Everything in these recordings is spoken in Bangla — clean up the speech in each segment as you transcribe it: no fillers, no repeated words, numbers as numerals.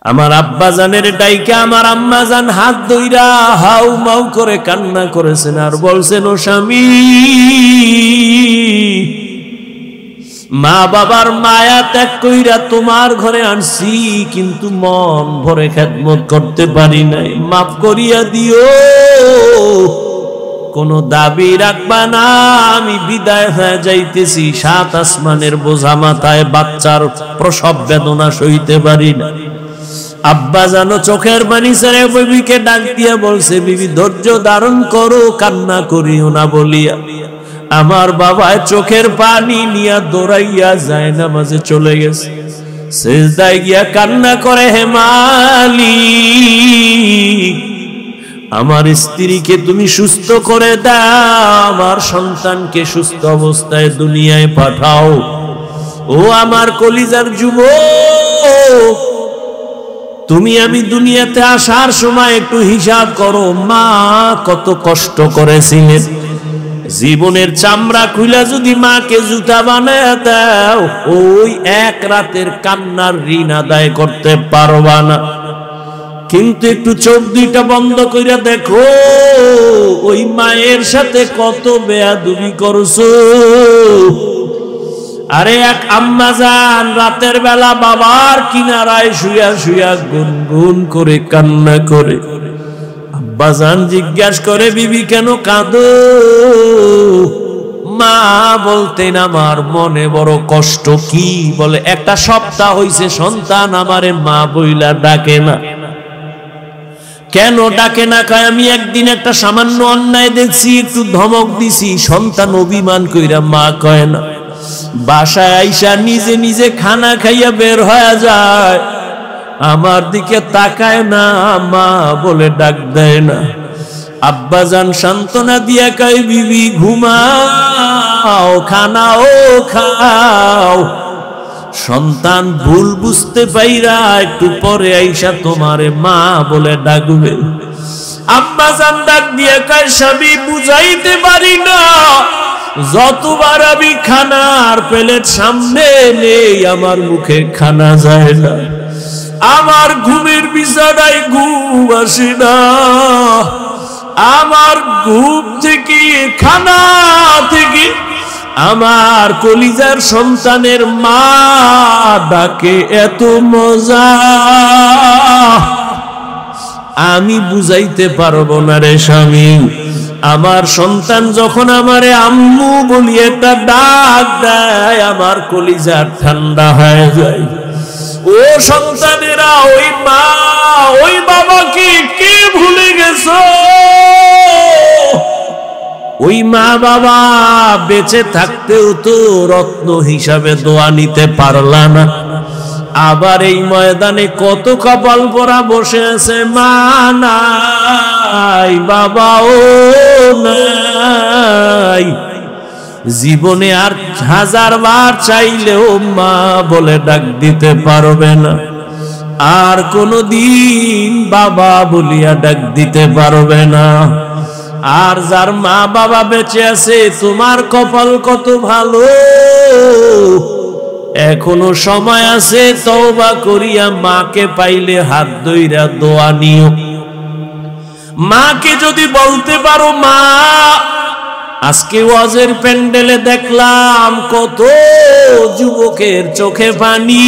আমার আব্বা জানের ডাইকা আমার আম্মা জান হাত ধইরা হাউ মাউ করে কান্না করেছেন আর বলছেন, ও স্বামী, মা বাবার মায়া ত্যাগ কইরা তোমার ঘরে আনছি, কিন্তু মন ভরে খেদমত করতে পারি নাই, মাফ করিয়া দিও, কোনো দাবি রাখবা না, আমি বিদায় হয়ে যাইতেছি, 7 আসমানের বোঝা মাথায়, বাচ্চার প্রসব বেদনা সইতে পারি না। আব্বা জানো চোখের পানি ছেড়ে বিবিকে ডাক দিয়া বলছে, বিবি ধৈর্য ধারণ করো, কান্না করিও না বলিয়া আমার বাবা চোখের পানি নিয়া দৌড়াইয়া যায় নামাজে চলে গেছে। সিজদায় গিয়া কান্না করে, হে মালিক, আমার স্ত্রীকে তুমি সুস্থ করে দাও, আমার সন্তানকে সুস্থ অবস্থায় দুনিয়ায় পাঠাও। ও আমার কলিজার যুবক, তুমি আমি দুনিয়াতে আসার সময় একটু হিসাব করো, মা কত কষ্ট করেছিলেন, জীবনের চামড়া খুইলা যদি মাকে জুতা বানায় দাও, ওই এক রাতের কান্নার ঋণ আদায় করতে পারবা না। কিন্তু একটু চোখ দুইটা বন্ধ কইরা দেখো, ওই মায়ের সাথে কত বেয়াদবি করছো। আরে এক আম্মা জান রাতের বেলা বাবার কিনারায় শুয়া শুয়া গুনগুন করে কান্না করে। আব্বা জান জিজ্ঞাসা করে, বিবি কেন কাঁদো? মা বলতেন, আমার মনে বড় কষ্ট। কি বলে? একটা সপ্তাহ হইছে সন্তান আমারে মা বইলা ডাকে না। কেন ডাকে না কয়, আমি একদিন একটা সামান্য অন্যায় দেখছি, একটু ধমক দিছি, সন্তান অভিমান কইরা মা কয় না। বাসায় আইসা নিজে নিজে খানা খাইয়া বের হয়ে যায়, আমার দিকে তাকায় না, মা বলে ডাক দেয় না। আব্বা জান সান্ত্বনা দিয়া কয়, বিবি ঘুমাও, খানাও খাও। সন্তান ভুল বুঝতে পাইরা একটু পরে আইসা তোমারে মা বলে ডাকবে। আব্বা জান ডাক দিয়া কয়, স্বামী বুঝাইতে পারি না, যতবার আমি খানার প্লেট সামনে নেই আমার মুখে খানা যায় না, আমার ঘুমের বিছানায় ঘুম আসে না, আমার ঘুম থেকে খানা থেকে আমার কলিজার সন্তানের মা ডাকে এত মজা, আমি বুঝাইতে পারবো না রে স্বামী। আমার সন্তান যখন আমারে আম্মু বলি একটা ডাক দেয়, আমার কলিজা ঠান্ডা হয়ে যায়। ও সন্তানেরা, ওই মা ওই বাবাকে কে ভুলে গেছো? ওই মা বাবা বেঁচে থাকতেও তো রত্ন হিসাবে দোয়া নিতে পারলা না, আবার এই ময়দানে কত কপাল পরা বসে আছে, মা নাই, বাবাও নাই। জীবনে আর 1000 বার চাইলেও মা বলে ডাক দিতে পারবে না, আর কোনদিন বাবা বলিয়া ডাক দিতে পারবে না। আর যার মা বাবা বেঁচে আছে, তোমার কপাল কত ভালো, এখনো সময় আছে, তওবা করিয়া মাকে পাইলে হাত ধইরা দোয়া নিও। মাকে যদি বলতে পারো, মা আজকে ওয়াজের প্যান্ডেলে দেখলাম কত যুবকের চোখে পানি,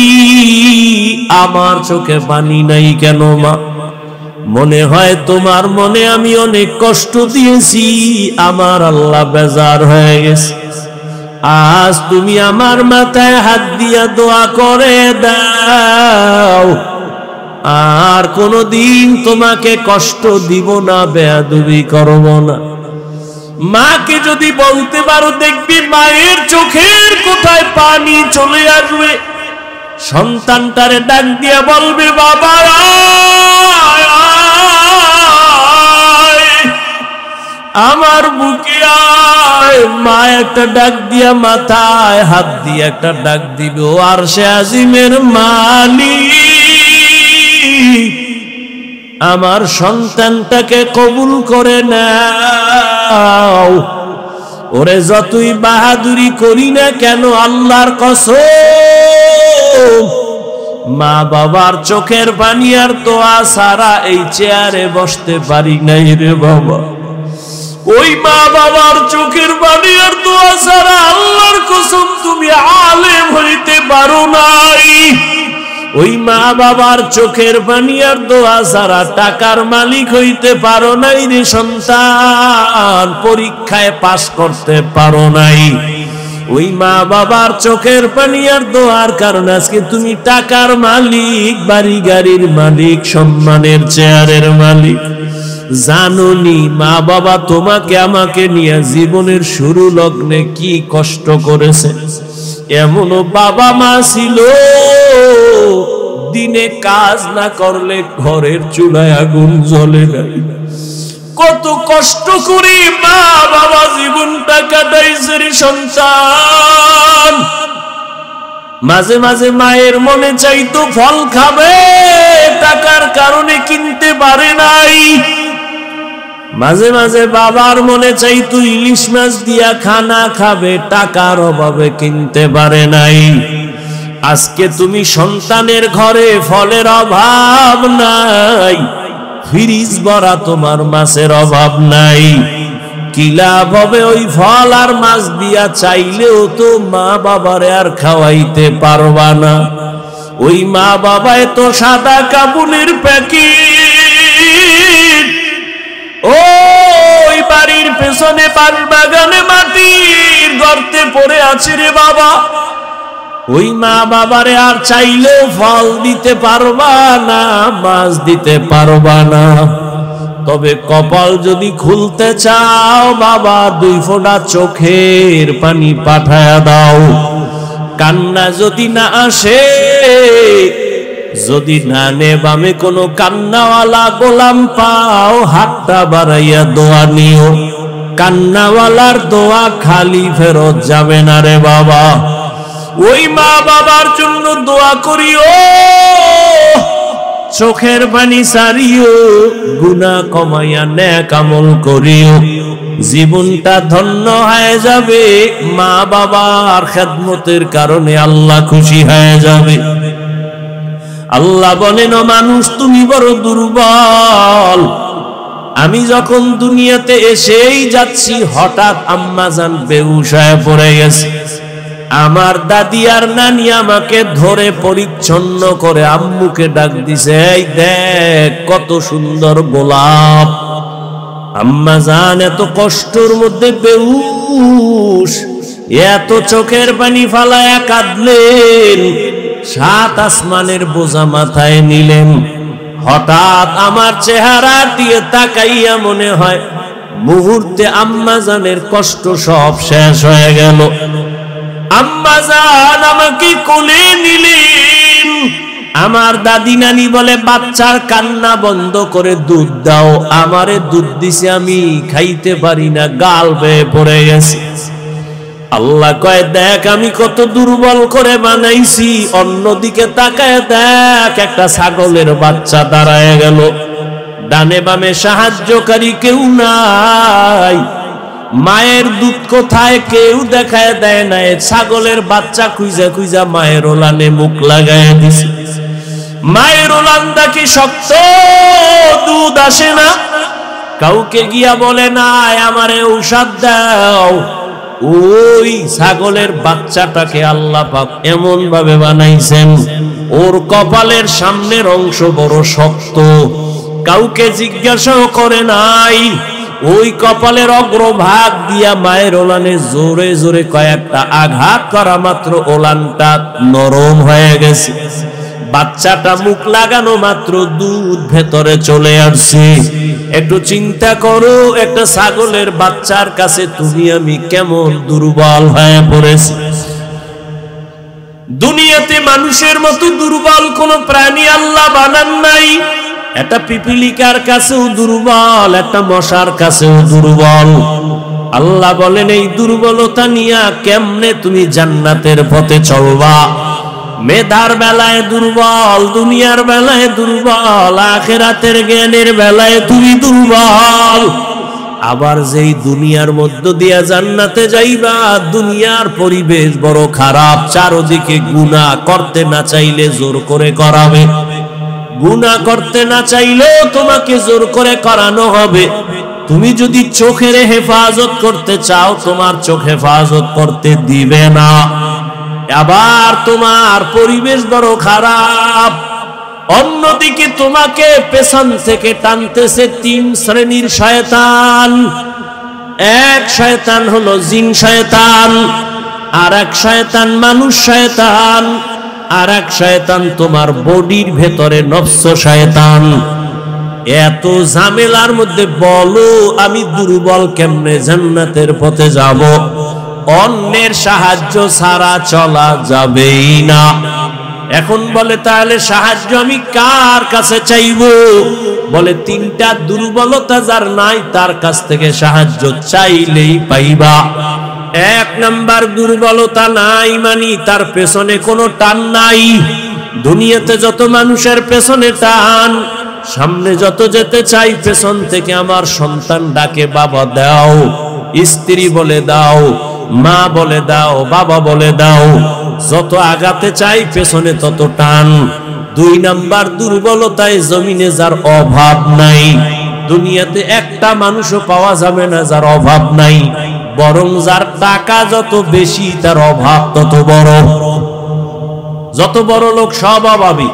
আমার চোখে পানি নাই কেন মা? মনে হয় তোমার মনে আমি অনেক কষ্ট দিয়েছি, আমার আল্লাহ বেজার হয়ে গেছে। আজ তুমি আমার মাথায় হাত দিয়া দোয়া করে দাও, আর কোনদিন তোমাকে কষ্ট দিব না, বেয়াদবি করব না। মাকে যদি বলতে পারো, দেখবি মায়ের চোখের কোথায় পানি চলে আসবে। সন্তানটারে ডাক দিয়া বলবে, বাবা আমার বুকে আয়। মা একটা ডাক দিয়া মাথায় হাত দিয়ে একটা ডাক দিবে, ও আরশে আজিমের মালিক, আমার সন্তানটাকে কবুল করে নাও। ওরে যতই বাহাদুরি করি না কেন, আল্লাহর কসম মা বাবার চোখের পানি আর দোয়া ছাড়া এই চেয়ারে বসতে পারি নাই রে বাবা। ওই মা বাবার চোখের পানি আর দোয়া ছাড়া আল্লাহর কসম তুমি আলেম হইতে পারো নাই। ওই মা বাবার চোখের পানি আর দোয়া ছাড়া টাকার মালিক হইতে পারো নাই রে সন্তান, পরীক্ষায় পাস করতে পারো নাই। ওই মা বাবার চোখের পানি আর দোয়ার কারণে আজকে তুমি টাকার মালিক, বাড়ি গাড়ির মালিক, সম্মানের চেয়ারের মালিক। জানুনি মা বাবা তোমাকে আমাকে নিয়ে জীবনের শুরু লগ্নে কি কষ্ট করেছে। এমনও বাবা মা ছিল দিনে কাজ না করলে ঘরের চুলায় আগুন জ্বলে না। কত কষ্ট করে মা বাবা জীবনটা কাটাইছে রে সন্তান। মাঝে মাঝে মায়ের মনে চাইতো ফল খাবে, টাকার কারণে কিনতে পারে নাই। মাঝে মাঝে বাবার মনে চাইতো ইলিশ মাছ দিয়া খানা খাবে, টাকার অভাবে কিনতে পারে নাই। আজকে তুমি সন্তানের ঘরে ফলের অভাব নাই, ফ্রিজ ভরা তোমার মাছের অভাব নাই। কি লাভ হবে ওই ফল আর মাছ দিয়া? চাইলেও তো মা বাবারে আর খাওয়াইতে পারবা না। ওই মা বাবায় তো সাদা কাপড়ের প্যাকেট, ওই বাড়ির পেছনে পান বাগানে মাটির গর্তে পড়ে আছে রে বাবা। ওই মা বাবারে আর চাইলেও ফল দিতে পারবা না, মাছ দিতে পারবা না। তবে কপাল যদি খুলতে চাও বাবা, 2 ফোঁটা চোখের পানি পাঠায়া দাও। কান্না যদি না আসে, যদি ডানে বামে কোনো কান্নাওয়ালা গোলাম পাও, হাতটা বাড়াইয়া দোয়া নিও। কান্নাওয়ালার দোয়া খালি ফেরত যাবে না রে বাবা। ওই মা বাবার জন্য দোয়া করিও, চোখের পানি সারিও, গুনাহ কমাইয়া নেক আমল করিও। জীবনটা ধন্য হয়ে যাবে, মা বাবার খেদমতের কারণে আল্লাহ খুশি হয়ে যাবে। আল্লাহ বলেন, মানুষ তুমি বড় দুর্বল। আমি যখন দুনিয়াতে এসেই যাচ্ছি, হঠাৎ আম্মাজান বেহুশ হয়ে পড়ে গেছে। আমার দাদি আর নানি আমাকে ধরে পরিচ্ছন্ন করে আম্মুকে ডাক দিছে, এই দেখ কত সুন্দর গোলাপ। আম্মাজান এত কষ্টের মধ্যে বেহুশ, এত চোখের পানি ফালায়া কাঁদলেন, 7 আসমানের বোঝা মাথায় নিলেন। হঠাৎ আমার চেহারা দিয়ে তাকাইয়া মনে হয় মুহূর্তে আম্মাজানের কষ্ট সব শেষ হয়ে গেল। আম্মাজান আমাকে কোলে নিলেন। আমার দাদি নানি বলে, বাচ্চার কান্না বন্ধ করে দুধ দাও। আমারে দুধ দিছে, আমি খাইতে পারি না, গাল বেয়ে পড়ে গেছে। আল্লাহ কয়, দেখ আমি কত দুর্বল করে বানাইছি। অন্যদিকে তাকায় দেখ, একটা ছাগলের বাচ্চা দাঁড়ায় গেল। ডানে বামে সাহায্যকারী কেউ নাই। মায়ের দুধ কোথায় কেউ দেখায় দেয় না। ছাগলের বাচ্চা খুঁজা খুঁজা মায়ের ওলানে মুখ লাগায় দিছে। মায়ের ওলানটা কি শক্ত, দুধ আসে না। কাউকে গিয়া বলে না আমারে ঔষধ দাও। ওই ছাগলের বাচ্চাটাকে আল্লাহ পাক এমন ভাবে বানাইছেন, ওর কপালের সামনের অংশ বড় শক্ত। কাউকে জিজ্ঞাসাও করে নাই। ওই কপালের অগ্রভাগ দিয়া মায়ের ওলানে জোরে জোরে কয়েকটা আঘাত করা মাত্র ওলানটা নরম হয়ে গেছে। বাচ্চাটা মুখ লাগানো মাত্র দুধ ভেতরে চলে আসছে। একটু চিন্তা করো, একটা ছাগলের বাচ্চার কাছে তুমি আমি কেমন দুর্বল হয়ে পড়েছি। দুনিয়াতে মানুষের মতো দুর্বল কোন প্রাণী আল্লাহ বানান নাই। একটা পিপিলিকার কাছেও দুর্বল, একটা মশার কাছেও দুর্বল। আল্লাহ বলেন, এই দুর্বলতা নিয়ে কেমনে তুমি জান্নাতের পথে চলবা? মেধার বেলায় দুর্বল, দুনিয়ার বেলায় দুর্বল, আখিরাতের জ্ঞানের বেলায় তুমি দুর্বল। আবার যেই দুনিয়ার মধ্য দিয়া জান্নাতে যাইবা, দুনিয়ার পরিবেশ বড় খারাপ, চারদিকে গুনাহ, করতে না চাইলে জোর করে করাবে, গুনাহ করতে না চাইলেও তোমাকে জোর করে করানো হবে। তুমি যদি চোখের হেফাজত করতে চাও, তোমার চোখ হেফাজত করতে দিবে না। আবার তোমার পরিবেশ বড় খারাপ, অন্যদিকে তোমাকে পেছন থেকে টানতেছে তিন শ্রেণীর শয়তান। এক শয়তান হলো জিন শয়তান, আর এক শয়তান মানুষ শয়তান, আর এক শয়তান তোমার বডির ভেতরে নফস শয়তান। এত ঝামেলার মধ্যে বলো আমি দুর্বল, কেমনে জান্নাতের পথে যাব? অন্যের সাহায্য ছাড়া চলা যাবেই না। এখন বলে তাহলে সাহায্য আমি কার কাছে চাইবো? বলে তিনটা দুর্বলতা যার নাই তার কাছ থেকে সাহায্য চাইলেই পাইবা। এক নাম্বার দুর্বলতা নাই, মানে তার পেছনে কোনো টান নাই। দুনিয়াতে যত মানুষের পেছনে টান, সামনে যত যেতে চাই পেছন থেকে আমার সন্তান ডাকে বাবা দাও, স্ত্রী বলে দাও, মা বলে দাও, বাবা বলে দাও, যত আগাতে চাই পেছনে তত টান। দুই নাম্বার দুর্বলতায় জমিনে যার অভাব নাই। দুনিয়াতে একটা মানুষও পাওয়া যাবে না যার অভাব নাই, বরং যার টাকা যত বেশি তার অভাব তত বড়। যত বড় লোক সব অভাবী।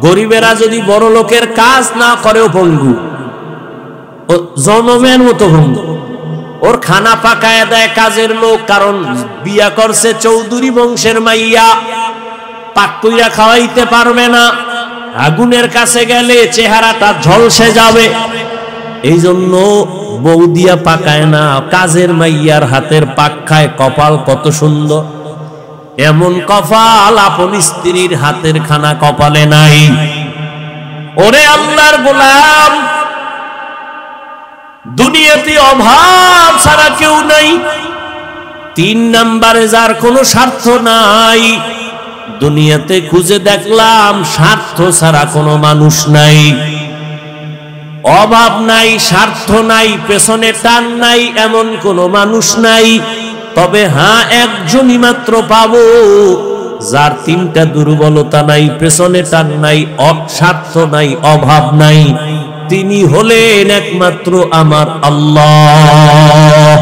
গরিবেরা যদি বড় লোকের কাজ না করেও পঙ্গু, ও জনমের মতো ভঙ্গু। ওর খানা পাকায় দেয় কাজের লোক, কারণ বিয়া করছে চৌধুরী বংশের মাইয়া, পাক কইরা খাওয়াইতে পারবে না। আগুনের কাছে গেলে চেহারাটা ঝলসে যাবে, এই জন্য বউ দিয়া পাকায় না, কাজের মাইয়ার হাতের পাক খায়। কপাল কত সুন্দর, এমন কপাল আপন স্ত্রীর হাতের খানা কপালে নাই। ওরে আল্লাহর গোলাম, দুনিয়াতে অভাব ছাড়া কেউ নাই। তিন নাম্বারে যার কোনো স্বার্থ নাই। দুনিয়াতে খুঁজে দেখলাম স্বার্থ ছাড়া কোনো মানুষ নাই। অভাব নাই, স্বার্থ নাই, পেছনে টান নাই, এমন কোনো মানুষ নাই। তবে হ্যাঁ, একজনই মাত্র পাবো যার তিনটা দুর্বলতা নাই, পেছনে টান নাই, স্বার্থ নাই, অভাব নাই। তিনি হলেন একমাত্র আমার আল্লাহ।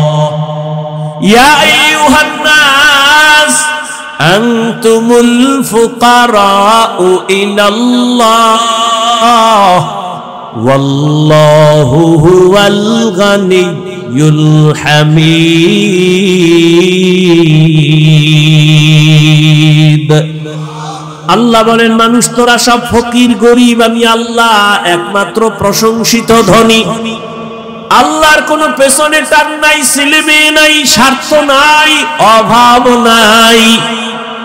ইয়া আইয়ুহান নাস আনতুমুল ফুকারাউ ইলাল্লাহ ওয়াল্লাহু হুয়াল গানিয়্যুল হামিদ। আল্লাহ বলেন, মানুষ তোরা সব ফকির গরিব, আমি আল্লাহ একমাত্র প্রশংসিত ধনী। আল্লাহর কোনো পেছনে টান নাই, ছেলেমেয়ে নাই, স্বার্থ নাই, অভাব নাই।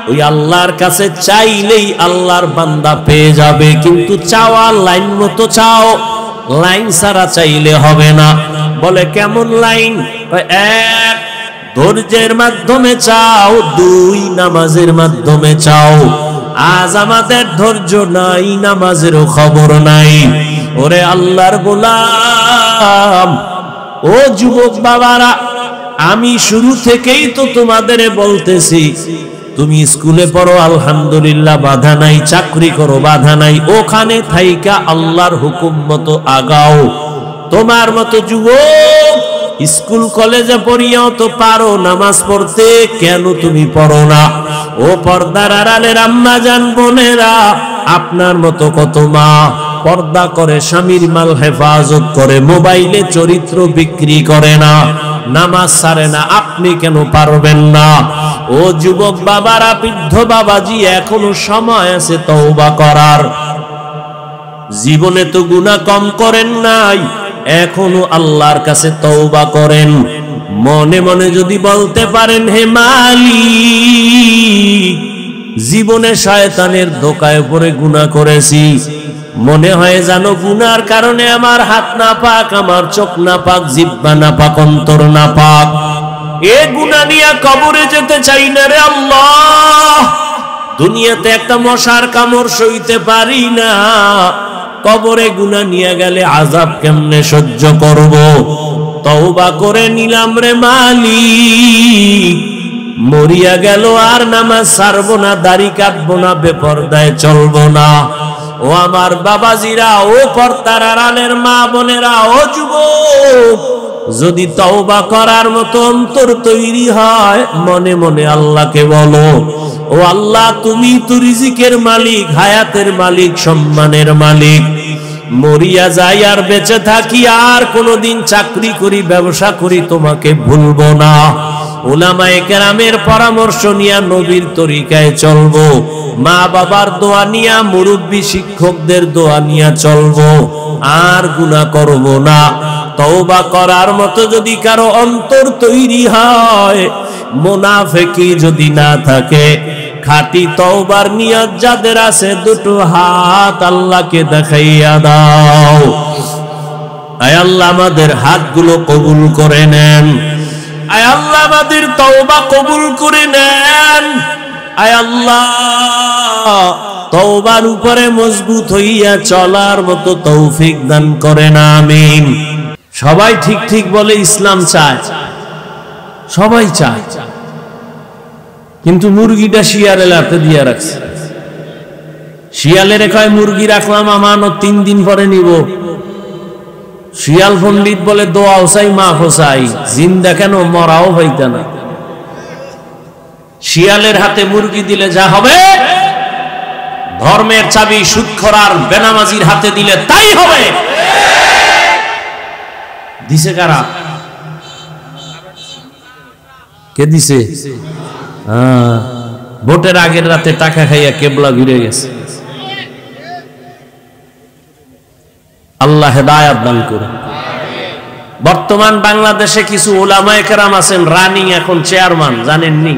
ওই আল্লাহর কাছে চাইলেই আল্লাহর বান্দা পেয়ে যাবে, কিন্তু চাওয়া লাইন মতো চাও, লাইন ছাড়া চাইলে হবে না। বলে কেমন লাইন? এক, ধৈর্যের মাধ্যমে চাও। দুই, নামাজের মাধ্যমে চাও। আজ আমাদের ধৈর্য নাই, নামাজেরও খবর নাই। ওরে আল্লাহর গোলাম, ও যুবক বাবারা, আমি শুরু থেকেই তো তোমাদের বলতেছি, তুমি স্কুলে পড়ো আলহামদুলিল্লাহ, বাধা নাই। চাকরি করো, বাধা নাই। ওখানে থাইকা আল্লাহর হুকুম মতো আগাও। তোমার মতো যুবক স্কুল কলেজে পড়িয়াও তো পারো নামাজ পড়তে, কেন তুমি পড়ো না? ও পর্দার আড়ালের আম্মা জান বোনেরা, আপনার মতো কত মা পর্দা করে, স্বামীর মাল হেফাজত করে, মোবাইলে চরিত্র বিক্রি করে না, নামাজ ছাড়ে না, আপনি কেন পারবেন না? ও যুবক বাবারা, বৃদ্ধ বাবাজি, এখনো সময় আছে তওবা করার। জীবনে তো গুনাহ কম করেন নাই, এখনো আল্লাহর কাছে তওবা করেন। মনে মনে যদি বলতে পারেন, হে মালিক, জীবনে শয়তানের ধোঁকায় পড়ে গুনাহ করেছি, মনে হয় জানো গুনার কারণে আমার হাত না পাক, আমার চোখ না পাক, জিহ্বা না পাক, অন্তর না পাক। এ গুনাহ নিয়ে কবরে যেতে চাই না রে আল্লাহ। দুনিয়াতে একটা মশার কামড় সইতে পারি না, কবরে গুনাহ নিয়ে গেলে আযাব কেমনে সহ্য করব? তওবা করে নিলাম রে মালিক, মরিয়া গেল আর নামাজ ছাড়বো না, দাড়ি কাটবো না, বেপরদায় চলবো না। ও আমার বাবাজিরা, ও পর্দার আড়ালের মা বোনেরা, ও যুবক, যদি তওবা করার মতো অন্তর তৈরি হয়, মনে মনে আল্লাহকে বলো, ও আল্লাহ, তুমি তো রিজিকের মালিক, হায়াতের মালিক, সম্মানের মালিক। মরিয়া যাই আর বেঁচে থাকি আর কোনোদিন চাকরি করি, ব্যবসা করি, তোমাকে ভুলবো না। উলামায়ে কেরামের পরামর্শ নিয়া নবীর তরিকায় চলবো, মা বাবার দোয়া নিয়া, মুরব্বী শিক্ষকদের দোয়া নিয়া চলবো, আর গুনাহ করব না। তওবা করার মতো যদি কারো অন্তর তৈরি হয়, মুনাফিকি যদি না থাকে, খাঁটি তওবার নিয়ত যাদের আছে, দুটো হাত আল্লাহকে দেখাইয়া দাও। আয় আল্লাহ, আমাদের হাতগুলো কবুল করে নেন। আয় আল্লাহ, আমাদের তওবা কবুল করে নেন। আয় আল্লাহ, তওবার উপরে মজবুত হইয়া চলার মতো তৌফিক দান করেন, আমিন। সবাই ঠিক ঠিক বলে ইসলাম চায়, সবাই চায়, কিন্তু মুরগিটা শিয়ালের হাতে দিয়ে রাখছে। শিয়ালের কয় মুরগি রাখলাম আমানত, 3 দিন পরে নিব। শিয়াল পণ্ডিত বলে দোয়াও চাই, মাফও চাই, জিন্দা কেন, মরাও হইতা না। শিয়ালের হাতে মুরগি দিলে যা হবে, ধর্মের চাবি সুদখোর আর বেনামাজির হাতে দিলে তাই হবে। দিছে কারা? কে দিছে? ভোটের আগের রাতে টাকা খাইয়া কেবলা ঘুরে গেছে। আল্লাহ হেদায়াত দান করুন। বর্তমান বাংলাদেশে কিছু উলামায়ে কেরাম আছেন, রানিং এখন চেয়ারম্যান, জানেননি?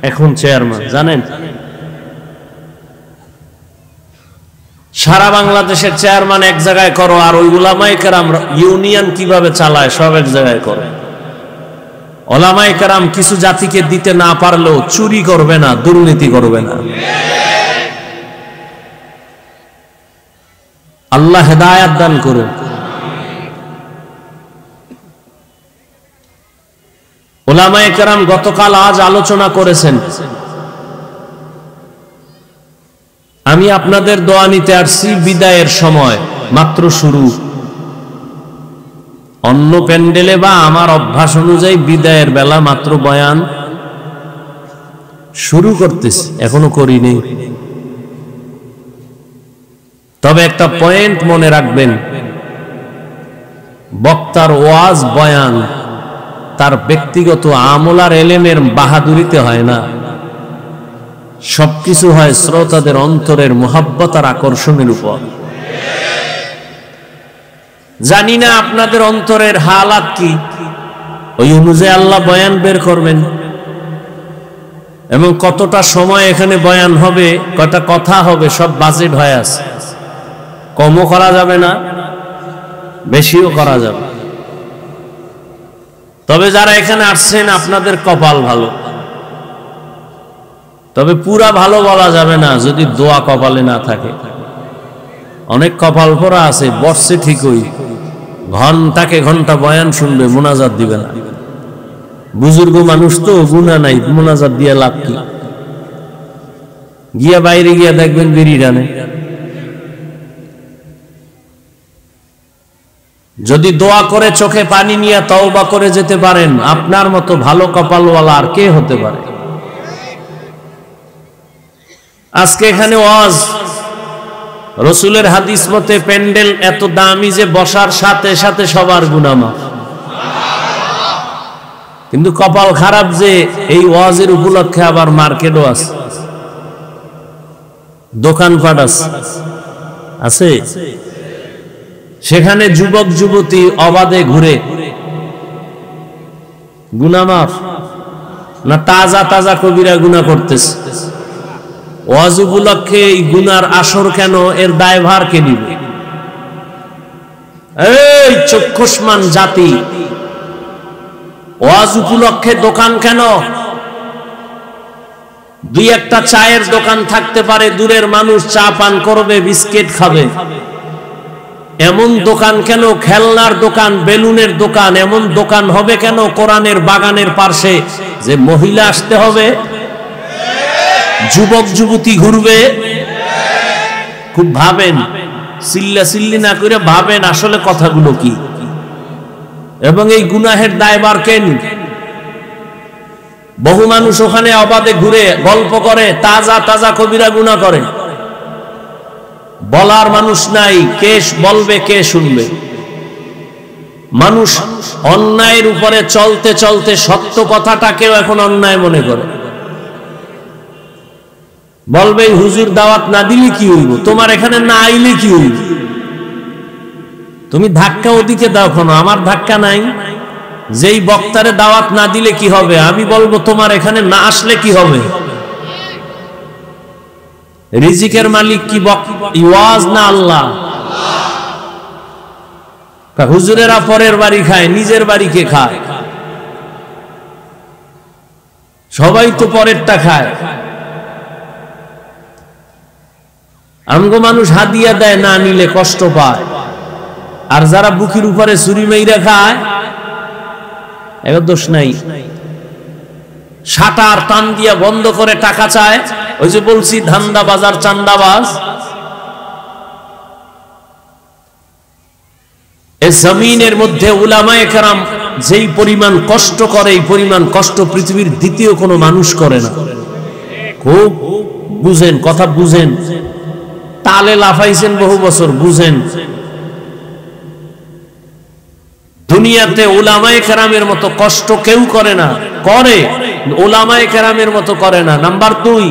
এখন চেয়ারম্যান, জানেন? সারা বাংলাদেশের চেয়ারম্যান এক জায়গায় করো, আর ওই উলামায়ে কেরাম ইউনিয়ন কিভাবে চালায় সব এক জায়গায় করো। উলামায়ে কেরাম কিছু জাতিকে দিতে না পারলেও চুরি করবে না, দুর্নীতি করবে না। আল্লাহ হেদায়াত দান করুন। উলামায়ে কেরাম গতকাল আজ আলোচনা করেছেন। আমি আপনাদের দোয়া নিতে আসছি, বিদায়ের সময় মাত্র শুরু। অন্য প্যান্ডেলে বা আমার অভ্যাস অনুযায়ী বিদায়ের বেলা মাত্র বয়ান শুরু করতেছি, এখনো করিনি। তবে একটা পয়েন্ট মনে রাখবেন, বক্তার ওয়াজ বয়ান তার ব্যক্তিগত আমল আর এলেমের বাহাদুরিতে হয় না, সবকিছু হয় শ্রোতাদের অন্তরের মুহাব্বত আর আকর্ষণের উপর। জানি না আপনাদের অন্তরের হালাত কি, ওই অনুযায়ী আল্লাহ বয়ান বের করবেন। এবং কতটা সময় এখানে বয়ান হবে, কয়টা কথা হবে, সব বাজেট হয়ে আছে। কমও করা যাবে না, বেশিও করা যাবে। তবে যারা এখানে আসছেন আপনাদের কপাল ভালো। তবে পুরা ভালো বলা যাবে না যদি দোয়া কপালে না থাকে। অনেক কপাল পোড়া আছে, বসছে ঠিকই, ঘন্টাকে ঘন্টা বয়ান শুনবে, মোনাজাত দিবে না। বুজুর্গ মানুষ তো, গুনাহ নাই, মোনাজাত দিয়ে লাভ কি? গিয়া বাইরে গিয়া দেখবেন বিড়ি টানে। যদি দোয়া করে চোখে পানি নিয়ে তওবা করে যেতে পারেন, আপনার মতো ভালো কপালওয়ালা আর কে হতে পারে? আজকে এখানে ওয়াজ, রাসূলের হাদিস মতে প্যান্ডেল এত দামি যে বসার সাথে সাথে সবার গুনাহ মাফ। কিন্তু কপাল খারাপ যে এই ওয়াজের উপলক্ষে আবার মার্কেটও আছে, দোকানপাট আছে, সেখানে যুবক যুবতী অবাধে ঘুরে, গুনাহ মাফ না তাজা তাজা কবিরা গুনাহ করতেছে। ওয়াজ উপলক্ষে এই গুনার আসর কেন, এর দায়ভার কে নিবে? এই চক্ষুষ্মান জাতি, ওয়াজ উপলক্ষে দোকান কেন? দুই একটা চায়ের দোকান থাকতে পারে, দূরের মানুষ চা পান করবে, বিস্কিট খাবে। এমন দোকান কেন, খেলনার দোকান, বেলুনের দোকান, এমন দোকান হবে কেন কোরআনের বাগানের পাশে যে মহিলা আসতে হবে, যুবক যুবতী ঘুরবে? খুব ভাবেন, চিল্লা চিল্লি না করে ভাবেন আসলে কথাগুলো কি, এবং এই গুনাহের দায়ভার কে নিবে? বহু মানুষ ওখানে অবাধে ঘুরে গল্প করে, তাজা তাজা কবিরা গুনাহ করে, বলার মানুষ নাই, কে বলবে, কে শুনবে? মানুষ অন্যায়ের উপরে চলতে চলতে সত্য কথাটাকেও এখন অন্যায় মনে করে। বলবে হুজুর দাওয়াত না দিলে কি হইব, তোমার এখানে না আইলে কি হইব? তুমি ধাক্কা ওদিকে দাও, কেন আমার ধাক্কা নাই? যেই বক্তারে দাওয়াত না দিলে কি হবে, আমি বলবো তোমার এখানে না আসলে কি হবে? রিজিকের মালিক কি ওয়াজ না আল্লাহ? হুজুরেরা পরের বাড়ি খায়, নিজের বাড়ি কে খায়? সবাই তো পরেরটা খায়। আমগো মানুষ হাদিয়া দেয়, না নিলে কষ্ট পায়, আর যারা বুকের উপরে ছুরি মেইরা খায় এর দোষ নাই। শাটার টান দিয়া বন্ধ করে টাকা চায়, ওই যে বলছি ধান্দা বাজার চান্দাবাজ। এই জমিনের মধ্যে উলামায়ে কেরাম যেই পরিমাণ কষ্ট করে, এই পরিমাণ কষ্ট পৃথিবীর দ্বিতীয় কোনো মানুষ করে না। খুব বুঝেন, কথা বুঝেন, তালে লাফাইছেন বহু বছর, বুঝেন। দুনিয়াতে উলামায়ে কেরামের মতো কষ্ট কেউ করে না, করে উলামায়ে কেরামের মতো করে না। নাম্বার 2,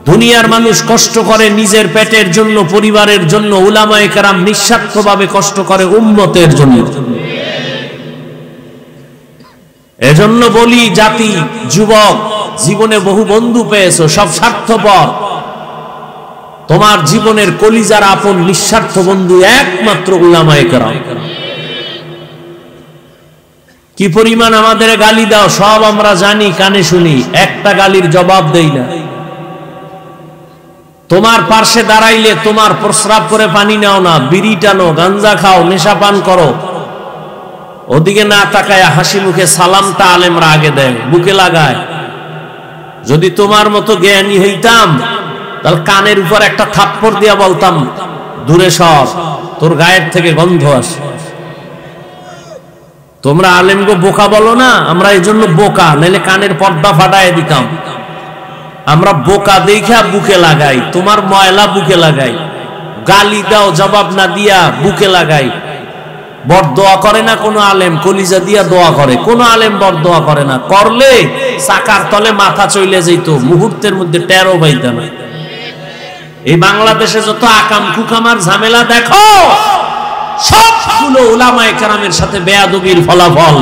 দুনিয়ার মানুষ কষ্ট করে নিজের পেটের জন্য, পরিবারের জন্য, উলামায়ে কেরাম নিঃস্বার্থভাবে কষ্ট করে উম্মতের জন্য। এজন্য বলি জাতি, যুবক, জীবনে বহু বন্ধু পেয়েছো, সব স্বার্থপর। তোমার জীবনের কলিজার আপন নিঃস্বার্থ বন্ধু একমাত্র উলামায়ে কেরাম। কি পরিমাণ আমাদের গালি দাও সব আমরা জানি, কানে শুনি, একটা গালির জবাব দেই না। তোমার পার্শ্বে দাঁড়াইলে তোমার প্রস্রাব করে পানি নাও না, বিড়ি টানো, গাঞ্জা খাও, নেশা পান করো, ওদিকে না তাকায় হাসি মুখে সালামটা আলেমরা আগে দেয়, বুকে লাগায়। যদি তোমার মতো জ্ঞানী হইতাম তাহলে কানের উপর একটা থাপ্পড় দিয়া বলতাম দূরে সর, তোর গায়ের থেকে গন্ধ আসে। তোমরা আলেমগো বোকা বলো না, আমরা এই জন্য বোকা, নাইলে কানের পর্দা ফাটায় দিতাম। আমরা বোকা দেখা বুকে লাগাই, তোমার ময়লা বুকে লাগাই, গালি দাও জবাব না দিয়া বুকে লাগাই। বরদোয়া করে না কোনো আলেম, কলিজা দিয়া দোয়া করে। কোন আলেম বরদোয়া করে না, করলে চাকার তলে মাথা চলে যেত, মুহূর্তের মধ্যে টেরও পাইতাম না। এই বাংলাদেশে যত আকাম কুকামার ঝামেলা দেখো, সবগুলো উলামায়ে কেরামের সাথে বেয়াদবির ফলাফল।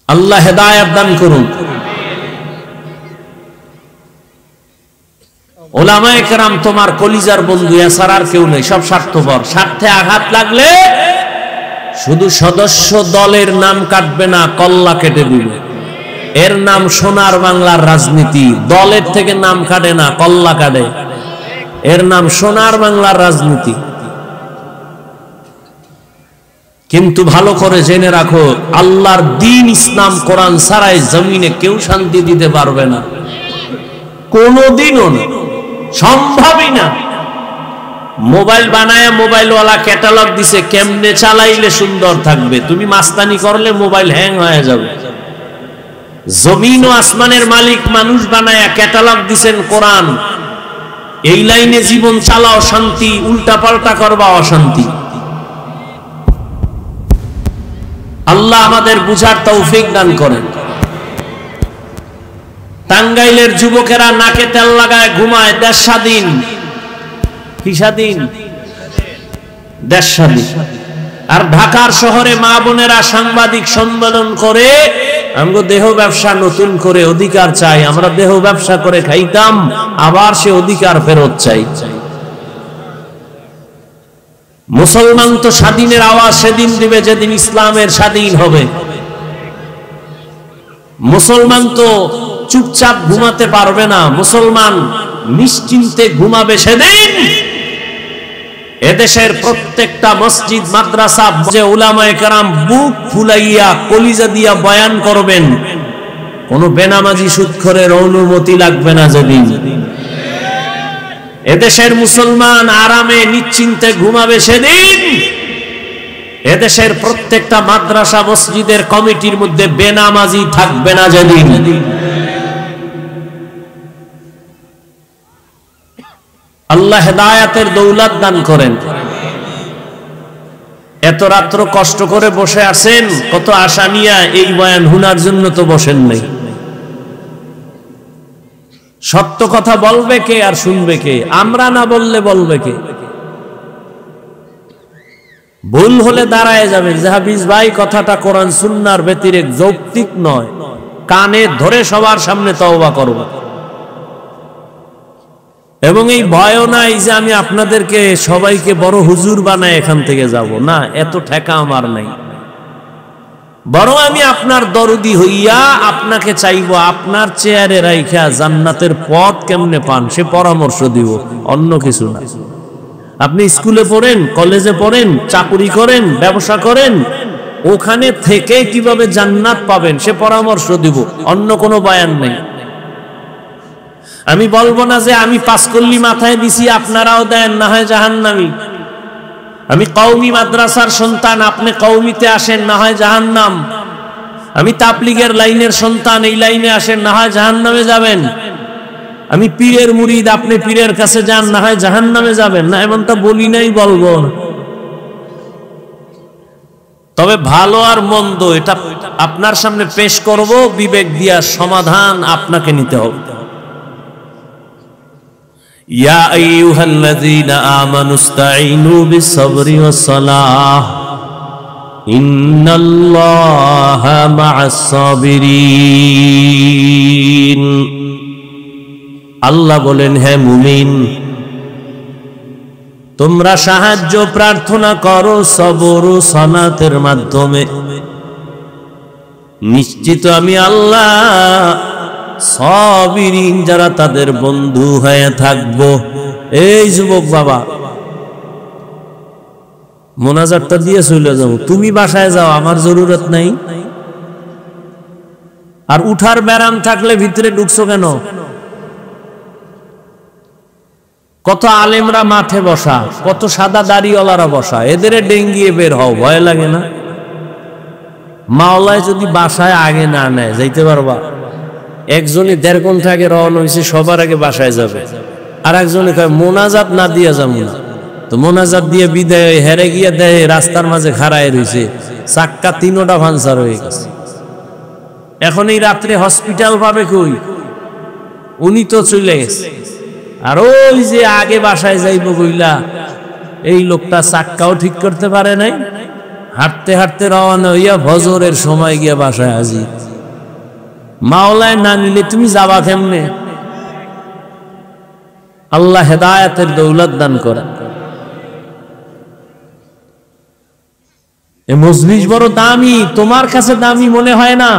আল্লাহ হেদায়েত দান করুন। উলামায়ে কেরাম তোমার কলিজার বন্ধু, এছাড়া আর কেউ নেই, সব স্বার্থপর। স্বার্থে আঘাত লাগলে শুধু সদস্য দলের নাম কাটবে না, কল্লা কেটে দিবে। এর নাম সোনার বাংলার রাজনীতি। দলের থেকে নাম কাটে না, কল্লা কাটে। এর নাম সোনার বাংলার রাজনীতি। কিন্তু ভালো করে জেনে রাখো, আল্লাহর দ্বীন ইসলাম কোরআন ছাড়াই জমিনে কেউ শান্তি দিতে পারবে না, কোনদিনও না, সম্ভবই না। মোবাইল বানায় মোবাইলওয়ালা ক্যাটালগ দিছে কেমনে চালাইলে সুন্দর থাকবে, তুমি মাস্তানি করলে মোবাইল হ্যাং হয়ে যাবে। জমিন ও আসমানের মালিক মানুষ বানায়া ক্যাটালগ দিছেন কোরআন, এই লাইনে জীবন চালাও শান্তি, উল্টা পাল্টা করবা অশান্তি। আল্লাহ আমাদের বুঝার তৌফিক দান করেন। টাঙ্গাইলের যুবকেরা নাকে তেল লাগায় ঘুমায়, দেশ স্বাধীন। কি স্বাধীন? দেশ স্বাধীন। আর ঢাকার শহরে মা বোনেরা সাংবাদিক সম্মেলন করে আমগো দেহ ব্যবসা নতুন করে অধিকার চাই, আমরা দেহ ব্যবসা করে খাইতাম, আবার সে অধিকার ফেরত চাই। মুসলমান তো স্বাধীনের আওয়াজ সেদিন দিবে যেদিন ইসলামের স্বাধীন হবে। মুসলমান তো চুপচাপ ঘুমাতে পারবে না, মুসলমান নিশ্চিন্তে ঘুমাবে সেদিন এদেশের প্রত্যেকটা মসজিদ মাদ্রাসা যে উলামায়ে কেরাম বুক ফুলাইয়া কলিজা দিয়া বয়ান করবেন, কোন বেনামাজি সুদখোরের অনুমতি লাগবে না যেদিন। এদেশের মুসলমান আরামে নিশ্চিন্তে ঘুমাবে সেদিন এদেশের প্রত্যেকটা মাদ্রাসা মসজিদের কমিটির মধ্যে বেনামাজি থাকবে না যেদিন। আল্লাহ হেদায়েতের দৌলত দান করেন। এত রাত্র কষ্ট করে বসে আছেন, কত আশা নিয়ে এই বয়ান শোনার জন্য তো বসেন নাই। সত্য কথা বলবে কে আর শুনবে কে? আমরা না বললে বলবে কে? ভুল হলে দাঁড়ায় যাবেন যে হাফিজ ভাই কথাটা কোরআন সুন্নাহর ব্যতিরেক, যৌক্তিক নয়, কানে ধরে সবার সামনে তওবা করব। এবং এই ভয়ও নাই যে আমি আপনাদেরকে সবাইকে বড় হুজুর বানায় এখান থেকে যাব, না, এত ঠেকা আমার নাই। বরং আমি আপনার দরদি হইয়া আপনাকে চাইব, আপনার চেয়ারে রাইখা জান্নাতের পথ কেমনে পান সে পরামর্শ দিব, অন্য কিছু না। আপনি স্কুলে পড়েন, কলেজে পড়েন, চাকরি করেন, ব্যবসা করেন, ওখানে থেকে কিভাবে জান্নাত পাবেন সে পরামর্শ দিব, অন্য কোনো বয়ান নেই। আমি বলবো না যে আমি পাঁচকল্লি মাথায় দিছি আপনারাও দেন, না হয় জাহান্নামী। আমি কওমি মাদ্রাসার সন্তান, আপনি কওমিতে আসেন, না হয় জাহান্নাম। আমি তাবলীগের লাইনের সন্তান, এই লাইনে আসেন, না হয় জাহান্নামে যাবেন। আমি পীরের মুরিদ, আপনি পীরের কাছে যান, না হয় জাহান্নামে যাবেন। না, এমনটা বলি নাই, বলবো। তবে ভালো আর মন্দ এটা আপনার সামনে পেশ করব, বিবেক দিয়া সমাধান আপনাকে নিতে হবে। ইয়া আইয়ুহাল্লাযীনা আমানুস্তাঈনু বিস-সাবরি ওয়াস-সালাহ ইন্নাল্লাহা মা'আস-সাবিরিন। আল্লাহ বলেন, হে মুমিন, তোমরা সাহায্য প্রার্থনা করো সবর ও সালাতের মাধ্যমে, নিশ্চিত আমি আল্লাহ সাবিরিন যারা তাদের বন্ধু হয়ে থাকবো। এই যুবক বাবা, মোনাজাতটা দিয়ে চলে যাও, তুমি বাসায় যাও, আমার জরুরত নাই। আর উঠার ব্যারাম থাকলে ভিতরে ঢুকছো কেন? কত আলেমরা মাঠে বসা, কত সাদা দাড়িওয়ালারা বসা, এদের ডেঙ্গিয়ে বের হও, ভয় লাগে না? মাওলায় যদি বাসায় আগে না নেয় যাইতে পারবা? একজনে 1.5 ঘন্টা আগে রওনা হয়েছে, সবার আগে বাসায় যাবে। আর একজনে কয় মোনাজাত না দিয়া যাবো না, তো মোনাজাত দিয়ে বিদায় হেরে গিয়ে দেয় রাস্তার মাঝে খাড়ায় রয়েছে, চাক্কা 3টা পাংচার হয়ে গেছে। এখন এই রাত্রে হসপিটাল পাবে কই? উনি তো চলে গেছে। আর ওই যে আগে বাসায় যাইব কইলা, এই লোকটা চাক্কাও ঠিক করতে পারে নাই, হাঁটতে হাঁটতে রওনা হইয়া ফজরের সময় গিয়া বাসায় হাজির। মাওলায় না নিলে তুমি যাবা কেমনে? আল্লাহ হেদায়েতের দৌলত দান করেন। এই মজলিস বড় দামি, তোমার কাছে দামি মনে হয় না?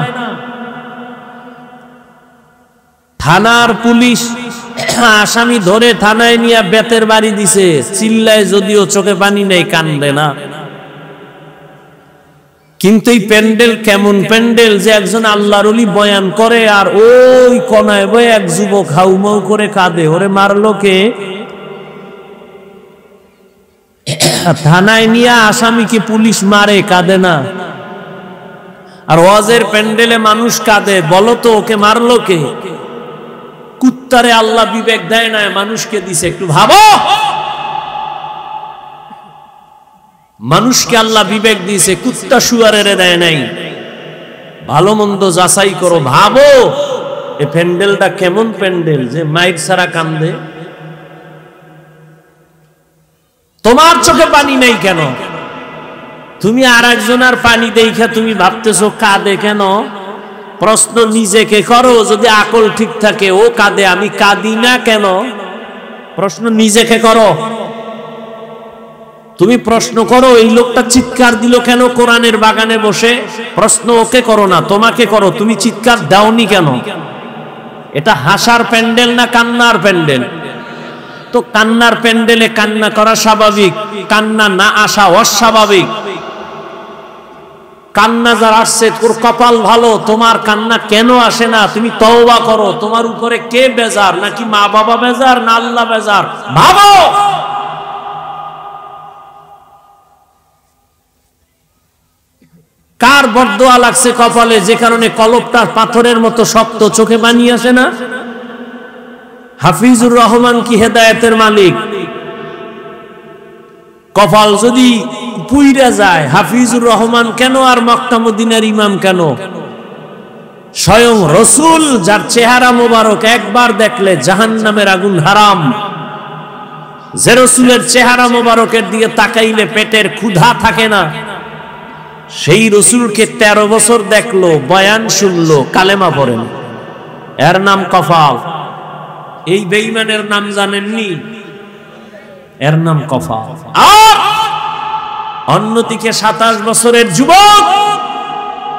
থানার পুলিশ আসামি ধরে থানায় নিয়ে বেতের বাড়ি দিছে, চিল্লায় যদিও চোখে পানি নেই, কান্দে না। কিন্তু এই প্যান্ডেল কেমন প্যান্ডেল যে একজন আল্লাহর ওলি বয়ান করে আর ওই কোনায় বয়ে এক যুবক হাউমাউ করে কাঁদে, ওরে মারলো কে? থানায় নিয়ে আসামিকে পুলিশ মারে, কাঁদে না। আর ওয়াজের প্যান্ডেলে মানুষ কাঁদে, বলো তো ওকে মারলো কে? কুত্তারে আল্লাহ বিবেক দেয় না, মানুষকে দিছে। একটু ভাবো, মানুষকে আল্লাহ বিবেক দিয়েছে, কুত্তা শুয়ারের দেয় নাই। ভালো মন্দ যাচাই করো, ভাবো এই প্যান্ডেলটা কেমন প্যান্ডেল যে মাইক ছাড়া কান্দে। তোমার চোখে পানি নেই কেন? তুমি আর একজনের পানি দেখা তুমি ভাবতেছো কাঁদে কেন? প্রশ্ন নিজেকে করো, যদি আকল ঠিক থাকে ও কাঁদে, আমি কাঁদি না কেন? প্রশ্ন নিজেকে করো। তুমি প্রশ্ন করো, এই লোকটা চিৎকার দিল কেন কোরআনের বাগানে বসে? প্রশ্ন ওকে করো না, তোমাকে করো, তুমি চিৎকার দাওনি কেন? এটা হাসার প্যান্ডেল না কান্নার প্যান্ডেল? তো কান্নার প্যান্ডেলে কান্না করা স্বাভাবিক, কান্না না আসা অস্বাভাবিক। কান্না যার আসছে তোর কপাল ভালো, তোমার কান্না কেন আসে না? তুমি তওবা করো। তোমার উপরে কে বেজার? নাকি মা বাবা বেজার, না আল্লাহ বেজার? ভাবো। কার বরদোয়া লাগছে কপালে, যে কারণে কলবটা পাথরের মতো শক্ত, চোখে পানি আসে না? হাফিজুর রহমান কি হেদায়েতের মালিক? কপাল যদি পুইরা যায়, হাফিজুর রহমান কেন আর মক্কা মদিনার ইমাম কেন? স্বয়ং রসুল, যার চেহারা মোবারক একবার দেখলে জাহান্নামের আগুন হারাম, যে রসুলের চেহারা মোবারকের দিকে তাকাইলে পেটের ক্ষুধা থাকে না, সেই রসুলকে 13 বছর দেখলো, বয়ান শুনলো, কালেমা পড়েন। এর নাম কপাল। এই বেঈমানের নাম জানেননি? এর নাম কপাল। আর অন্যদিকে 27 বছরের যুবক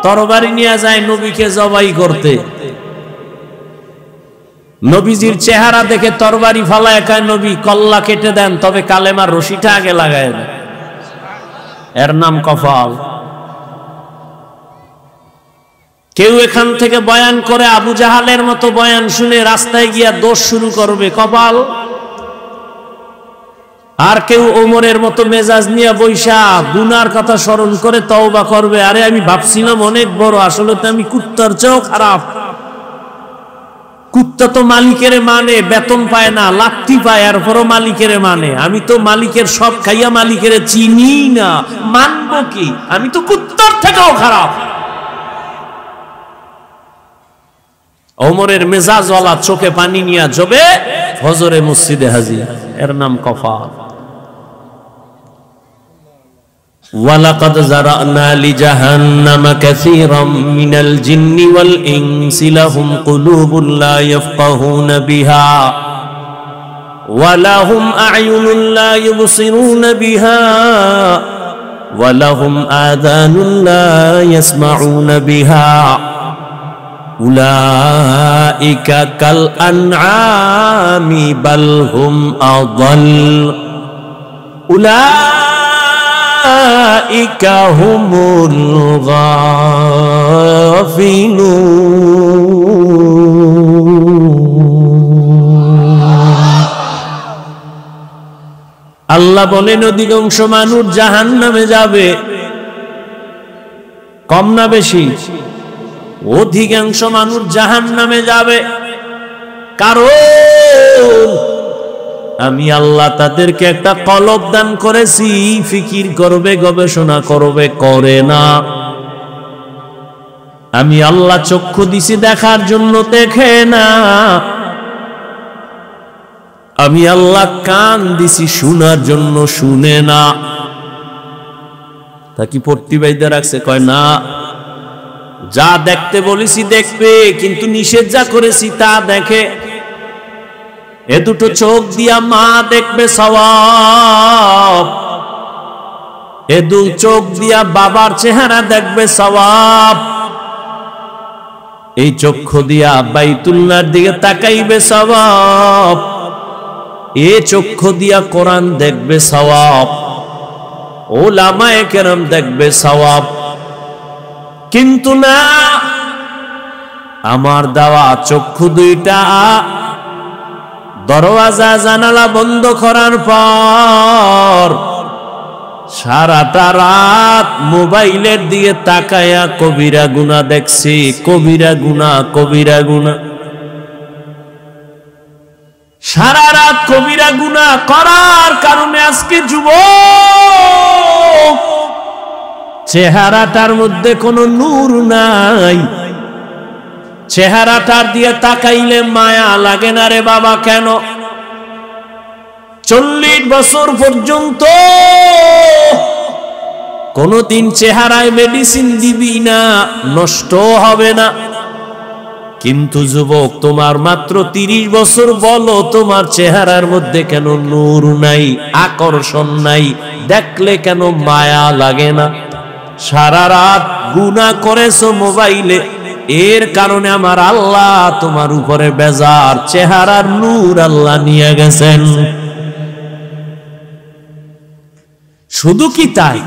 তরবারি নিয়ে যায় নবীকে জবাই করতে। নবীজির চেহারা দেখে তরবারি ফালায় কয়, নবী কল্লা কেটে দেন, তবে কালেমার রশিটা আগে লাগায় দেন। এর নাম কপাল। কেউ এখান থেকে বয়ান করে আবু জাহালের মতো বয়ান শুনে রাস্তায় গিয়া দোষ শুরু করবে, কপাল। আর কেউ ওমরের মতো মেজাজ নিয়ে বৈশা গুনার কথা স্মরণ করে তওবা করবে, আরে আমি ভাবছিলাম অনেক বড়, আসলে তো আমি কুত্তার চেয়েও খারাপ। কুত্তা তো মালিকের মানে, বেতন পায় না, লাত্তি পায়, এরপরও মালিকের মানে। আমি তো মালিকের সব খাইয়া মালিকের চিনি না, মানবো কি? আমি তো কুত্তার থেকেও খারাপ। ওমরের মেজাজওয়ালা চোখে পানি নিয়ে যাবে ফজরে মসজিদে হাজির। এর নাম কপাল। ওয়ালাকাদ যারানা লিজাহান্নামা কাসীরাম মিনাল জিন্নি ওয়াল ইনসি লাহুম কুলুবুন লা ইয়াফকাহুনা বিহা ওয়া লাহুম আ'য়ুনুন লা ইউবসিরুনা বিহা ওয়া লাহুম আযানুন লা ইয়াসমাউনা বিহা উলাইকা কাল আনআমি বাল হুম আযাল উলাইকা হুমুল গাফিলুন। আল্লাহ বলেন অধিকাংশ মানুষ জাহান্নামে যাবে। কম না বেশি? অধিকাংশ মানুষ জাহান্নামে যাবে। কারণ আমি আল্লাহ তাদেরকে একটা কলব দান করেছি, ফিকির করবে, গবেষণা করবে, করে না। আমি আল্লাহ চক্ষু দিছি দেখার জন্য, দেখে না। আমি আল্লাহ কান দিছি শোনার জন্য, শুনে না। তা কি প্রতিবাইদা রাখছে? কয় না, যা দেখতে বলেছি দেখবে, কিন্তু নিষেধ যা করেছি তা দেখে। এ দুটো চোখ দিয়া মা দেখবে সওয়াব, এ দু চোখ দিয়া বাবার চেহারা দেখবে সওয়াব, এই চক্ষু দিয়া বাইতুল্লাহর দিকে তাকাইবে সওয়াব, এ চক্ষু দিয়া কোরআন দেখবে সওয়াব, উলামায়ে কেরাম দেখবে সওয়াব। কিন্তু না, আমার দেওয়া চক্ষু দুইটা দরওয়াজা জানালা বন্ধ করার পর সারাটা রাত মোবাইলের দিকে তাকায়া কবিরা গুনাহ দেখছি, কবিরা গুনাহ, কবিরা গুনাহ। সারা রাত কবিরা গুনাহ করার কারণে আজকে যুবক চেহারাটার মধ্যে কোনো নূর নাই। চেহারাটার দিয়ে তাকাইলে মায়া লাগে না রে বাবা। কেন? 40 বছর পর্যন্ত কোনদিন চেহারায় মেডিসিন দিবি না, নষ্ট হবে না। কিন্তু যুবক, তোমার মাত্র 30 বছর, বলো তোমার চেহারার মধ্যে কেন নূর নাই, আকর্ষণ নাই, দেখলে কেন মায়া লাগে না? সারা রাত গুনাহ করেছো মোবাইলে, এর কারণে আমার আল্লাহ তোমার উপরে বেজার, চেহারার নূর আল্লাহ নিয়ে গেছেন। শুধু কি তাই,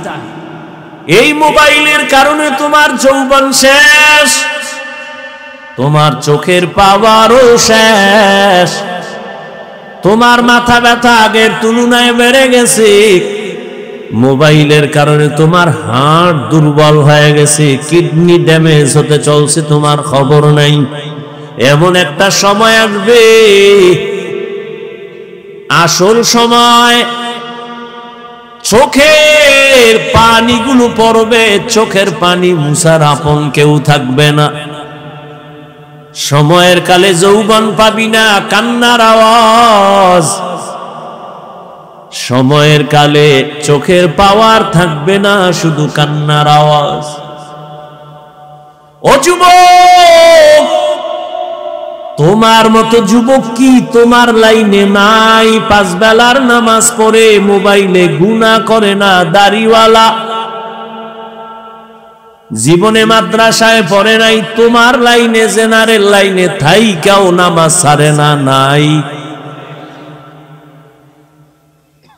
এই মোবাইলের কারণে তোমার যৌবন শেষ, তোমার চোখের পাওয়ারও শেষ, তোমার মাথা ব্যথা আগের তুলনায় বেড়ে গেছে, মোবাইলের কারণে তোমার হার্ট দুর্বল হয়ে গেছে, কিডনি ড্যামেজ হতে চলছে, তোমার খবর নাই। এমন একটা সময় আসবে, আসল সময়, চোখের পানিগুলো পড়বে, চোখের পানি মুছার আপন কেউ থাকবে না। সময়ের কালে যৌবন পাবি না, কান্নার আওয়াজ। সময়ের কালে চোখের পাওয়ার থাকবে না, শুধু কান্নার আওয়াজ। ও যুবক, তোমার মতো যুবক কি তোমার লাইনে নাই? 5 বেলার নামাজ পড়ে মোবাইলে গুনাহ করে না, দাড়িওয়ালা, জীবনে মাদ্রাসায় পড়ে নাই, তোমার লাইনে জেনারেল লাইনে থাইকাও নামাজ ছাড়ে না, নাই।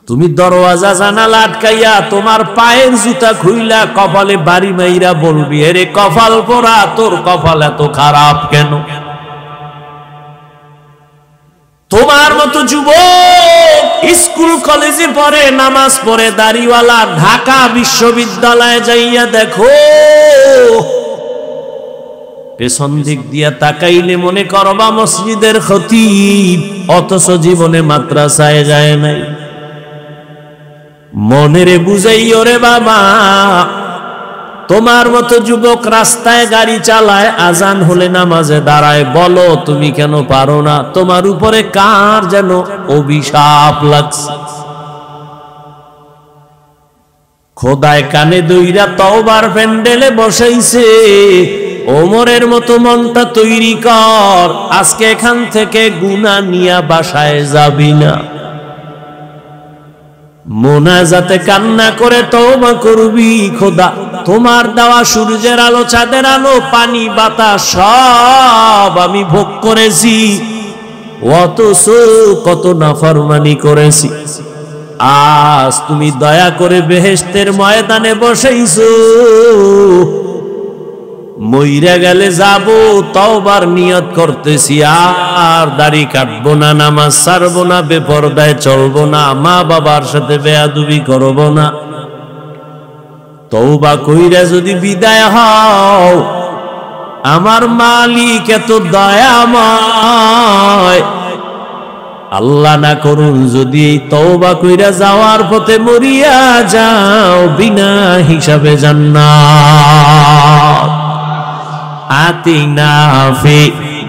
তুমি দরওয়াজা জানালা আটকাইয়া তোমার পায়ের জুতা খুইলা কপালে বাড়ি মাইরা বলবি, এরে কপাল পোড়া, তোর কপাল এত খারাপ কেন? তোমার মতো যুবক স্কুল কলেজে পড়ে, নামাজ পড়ে, দাড়িওয়ালা, ঢাকা বিশ্ববিদ্যালয়ে যাইয়া দেখো, পেছন দিক দিয়া তাকাইলে মনে করবা মসজিদের খতিব, অথচ জীবনে মাদ্রাসায় যায় নাই। মনেরে বুঝাইও রে বাবা, তোমার মতো যুবক রাস্তায় গাড়ি চালায়, আজান হলে নামাজে দাঁড়ায়, বলো তুমি কেন পারো না? তোমার উপরে কার যেন অভিশাপ লাগছে। খোদায় কানে দইরা তওবার প্যান্ডেলে বসাইছে, ওমরের মতো মনটা তৈরি কর, আজকে এখান থেকে গুনাহ নিয়া বাসায় যাবি না। মোনাজাতে কান্না করে তওবা করবি, খোদা তোমার দেওয়া সূর্যের আলো, চাঁদের আলো, পানি, বাতাস সব আমি ভোগ করেছি, অথচ কত নাফরমানি করেছি। আজ তুমি দয়া করে বেহেশতের ময়দানে বসাইছো, মইরা গেলে যাব, তওবার নিয়ত করতেছি, আর দাড়ি কাটবো না, নামাজ ছাড়বো না, বেপরদায় চলবো না, মা বাবার সাথে বেয়াদবি করবো না। তওবা কইরা যদি বিদায় হও, আমার মালিক এত দয়াময়, আল্লাহ না করুন যদি এই তওবা কইরা যাওয়ার পথে মরিয়া যাও, বিনা হিসাবে জান্নাত। আতিনা ফি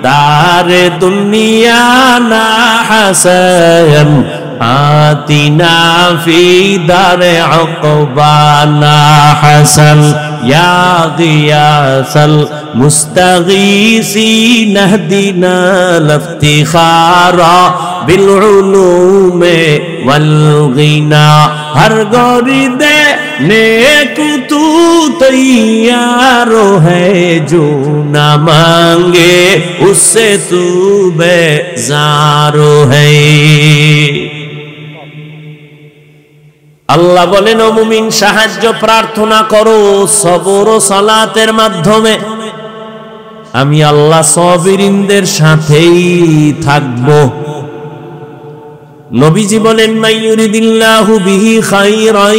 দারে দুনিয়া না হাসান, আতিনা ফি দারে উকবা না হাসান, ইয়া গিয়াসাল মুস্তাগীসিন ইহদিনা লিফতিখারা বিল উলুমে ওয়াল গিনা। হর গরিদে नेक तू तैयार है, जो ना मांगे उससे तू बेजार है। আল্লাহ বলেন, ও মুমিন সাহায্য প্রার্থনা করো সবর ও সালাতের মাধ্যমে, আমি আল্লাহ সাবিরিনদের সাথেই থাকবো। নবীজি বলেন, মাইয়ুরিদিল্লাহু বিহি খাইরান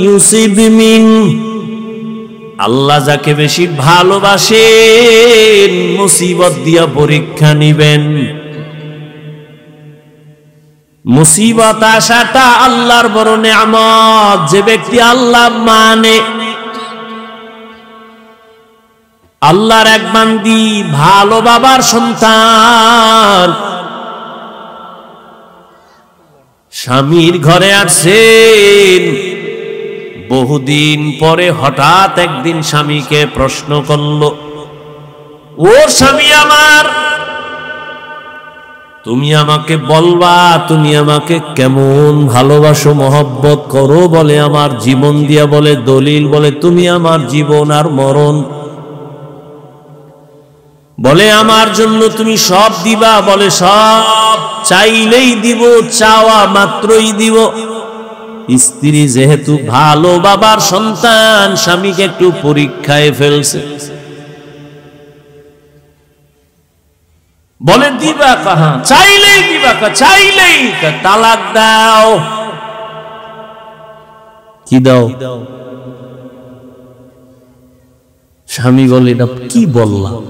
ইউসিব মিন, আল্লাহ যাকে বেশি ভালোবাসেন মুসিবত দিয়া পরীক্ষা নিবেন। মুসিবত আসাটা আল্লাহর বড় নেয়ামত। যে ব্যক্তি আল্লাহ মানে, আল্লাহর এক বান্দি, ভালো বাবার সন্তান, স্বামীর ঘরে আসছেন, বহুদিন পরে হঠাৎ একদিন স্বামীকে প্রশ্ন করল, ও স্বামী আমার, তুমি আমাকে বলবা তুমি আমাকে কেমন ভালোবাসো, মহব্বত করো? বলে আমার জীবন দিয়া, বলে দলিল, বলে তুমি আমার জীবন আর মরণ। বলে আমার জন্য তুমি সব দিবা? বলে সব, চাইলেই দিব, চাওয়া মাত্রই দিব। স্ত্রী যেহেতু ভালো বাবার সন্তান, স্বামীকে একটু পরীক্ষায় ফেলছে, বলে দিবা কাহা? চাইলেই দিবা, চাইলেই। তালাক দাও। কি দাও? স্বামী বলে এটা কি বললাম,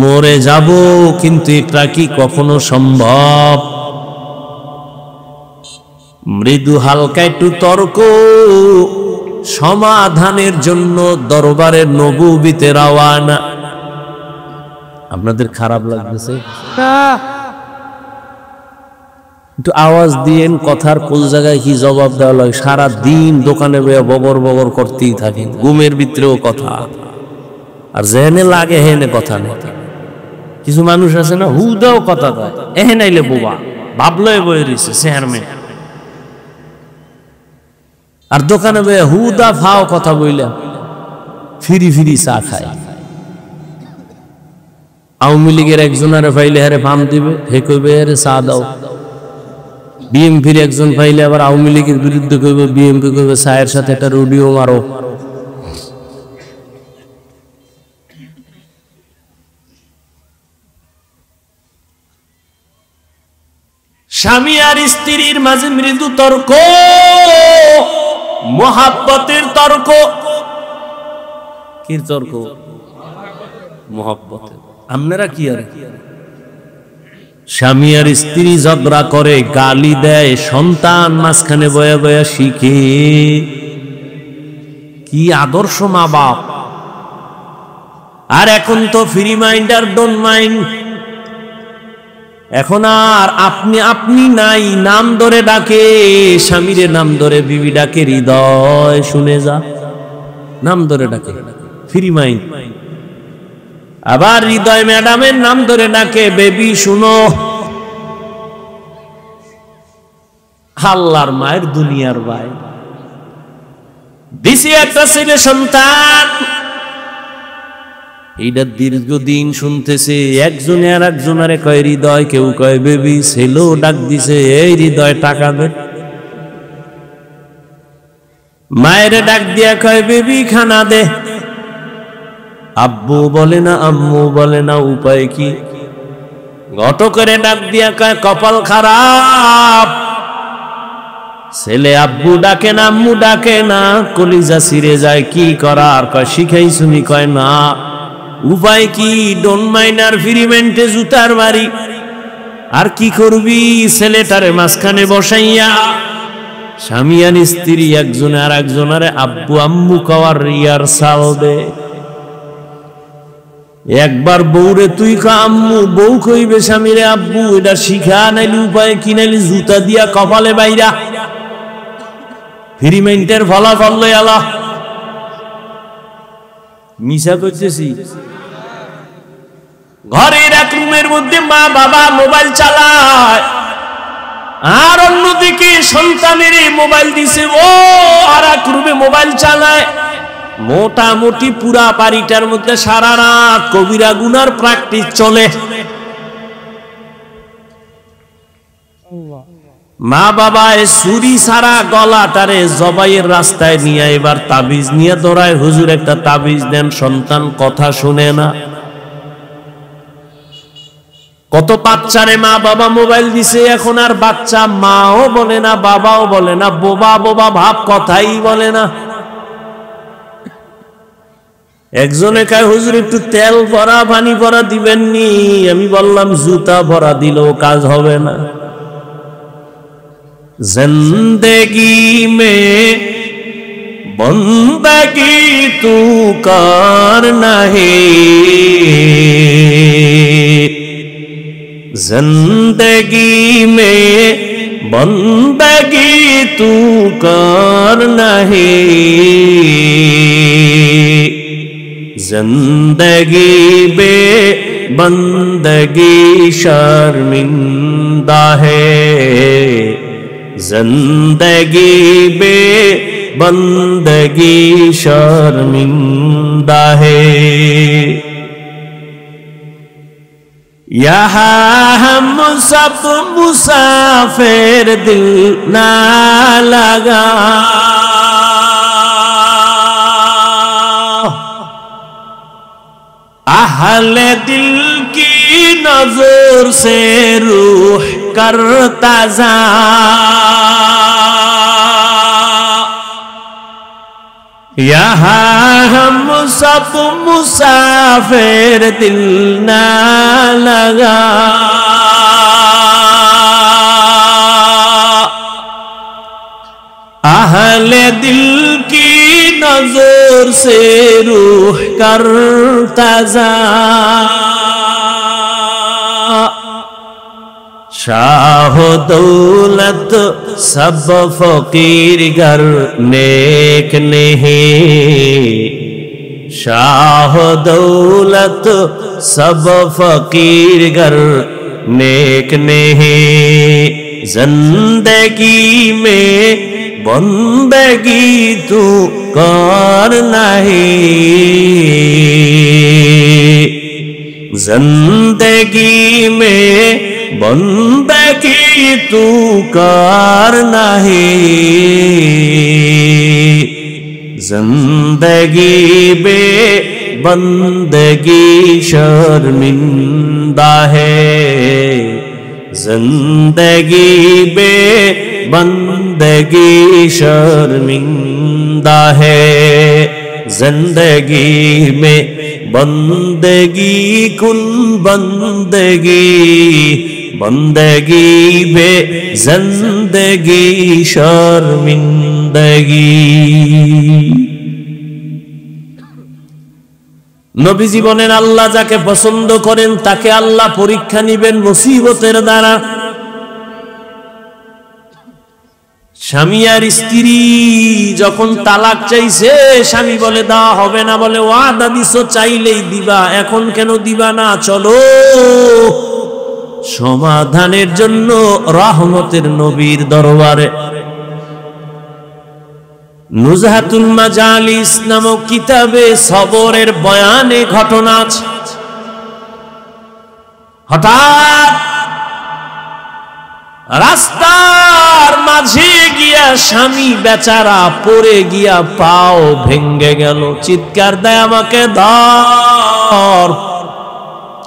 মরে যাব, কিন্তু এটা কি কখনো সম্ভব? মৃদু হালকা একটু তর্ক সমাধানের জন্য দরবারের নবুবিতে রওয়ানা। আপনাদের খারাপ লাগতেছে? একটু আওয়াজ দিয়েন, কথার কোন জায়গায় কি জবাব দেওয়া লাগে। সারা দিন দোকানে বগর বগর করতেই থাকেন, ঘুমের ভিতরেও কথা, আর যেহেনে লাগে হেনে কথা নেই। কিছু মানুষ আছে না, হুদাও কথা কয়, এহে নাইলে বোবা ভাবলয়ে বয়ে রয়েছে চেয়ারম্যান, আর দোকানে বয়ে হুদা ফাও কথা বইলা ফিরি ফিরি চা খায়। আওয়ামী লীগের একজনের পাইলে হারে ফাম দিবে, হে কইবে আরে চা দাও। বিএমপির একজন পাইলে আবার আওয়ামী লীগের বিরুদ্ধে কইবে, বিএমপি কইবে চায়ের সাথে একটা রুডিও মারো। স্বামী আর স্ত্রীর মাঝে মৃদু তর্ক, মোহাব্বতের তর্ক। কি তর্ক? মোহাব্বতের। আপনারা কি আর স্বামী আর স্ত্রী ঝগড়া করে, গালি দেয়, সন্তান মাঝখানে বয়া বয়া শিখে। কি আদর্শ মা বাপ! আর এখন তো ফ্রি মাইন্ড আর ডোন্ট মাইন্ড। এখন আর আপনি আপনি নাই, নাম ধরে ডাকে। স্বামীরে নাম ধরে বিবি ডাকে হৃদয়, শুনে যা, নাম ধরে ডাকে, ফ্রি মাইন্ড। আবার হৃদয় ম্যাডামের নাম ধরে ডাকে বেবি শুনো। আল্লাহর মায়ের দুনিয়ার ভাই দিছি একটা ছেলে সন্তান, এইটা দীর্ঘদিন শুনতেছে। একজনে আর একজনারে কয় হৃদয়, কেউ কয় বেবি। ছেলেও ডাক দিছে, এই হৃদয় টাকা দে। মায়ের ডাক দিয়া কয় বেবি খানা দে। আব্বু বলে না, আম্মু বলে না, উপায় কি? গট করে ডাক দিয়া কয় কপাল খারাপ। ছেলে আব্বু ডাকে না, আম্মু ডাকে না, কলিজা ছিঁড়ে যায়। কি করার? কয় শিখাই শুনি। কয় না, উপায় কি? ডোন্ট মাইন্ড আর ফিরিমেন্টে জুতার বাড়ি। আর কি করবি? ছেলেটারে মাঝখানে বসাইয়া স্বামী আর স্ত্রী একজনে আর একজনারে আব্বু আম্মু কওয়ার রিহার্সাল দে। একবার বউরে তুই কা আম্মু, বউ কইবে স্বামীরে আব্বু। এটা শিখা, নাইলে উপায় কি? নাইলে জুতা দিয়া কপালে বাইরা। ফিরিমেন্টের ফলাফল লই আলা। মিশা করতেছি? ঘরের এক রুমের মধ্যে মা বাবা মোবাইল চালায়, আর অন্যদিকে সন্তানের মোবাইল দিছে, ও আর এক রুমে মোবাইল চালায়। মোটামুটি পুরা বাড়িটার মধ্যে সারা রাত কবিরা গুনার প্র্যাকটিস চলে। মা বাবা ছুরি সারা গলাটারে জবাইয়ের রাস্তায় নিয়ে এবার তাবিজ নিয়ে দৌড়ায়, হুজুর একটা তাবিজ দেন। সন্তান কথা শুনে না। কত বাচ্চারে মা বাবা মোবাইল দিছে, এখন আর বাচ্চা মাও বলে না, বাবাও বলে না, বোবা বোবা ভাব, কথাই বলে না। একজনে কয় হুজুর একটু তেল ভরা পানি ভরা দিবেননি। আমি বললাম জুতা ভরা দিলেও কাজ হবে না। जिंदगी में बंदगी तू करना है, जिंदगी में बंदगी तू करना है, जिंदगी बे बंदगी शर्मिंदा है, जिंदगी बे बंदगी शर्मिंदा है। यहाँ हम सब मुसाफिर दिल ना लगा, अहले दिल की नजर से रूह करता जा, यहाँ हम सब मुसाफिर दिल ना लगा, अहले दिल की नजर से रूह करता जा, शाह दौलत सब फकीर घर नेक नहीं, शाह दौलत सब फकीर घर नेक नहीं, जिंदगी में बंदगी तू कर नहीं, जिंदगी में बंदगी तू कर नहीं, जिंदगी बे बंदगी शर्मिंदा है, जिंदगी बे बंदगी शर्मिंदा है, जिंदगी में बंदगी कुल बंदगी, बंदगी बे जिंदगी शर्मिंदगी। নবীজি বলেন আল্লাহ যাকে পছন্দ করেন তাকে আল্লাহ পরীক্ষা নিবেন মুসিবতের দ্বারা। স্বামী আর স্ত্রী যখন তালাক চাইছে, স্বামী বলে দেওয়া হবে না, বলে ওয়াদা দিছো চাইলেই দিবা, এখন কেন দিবা না, চলো সমাধানের জন্য রহমতের নবীর দরবারে। নুজহাতুল মাজালিস নামক কিতাবে সবরের বয়ানে ঘটনা আছে। হঠাৎ রাস্তার মাঝে গিয়া স্বামী বেচারা পড়ে গিয়া পাও ভেঙ্গে গেল, চিৎকার দেয় আমাকে ধর,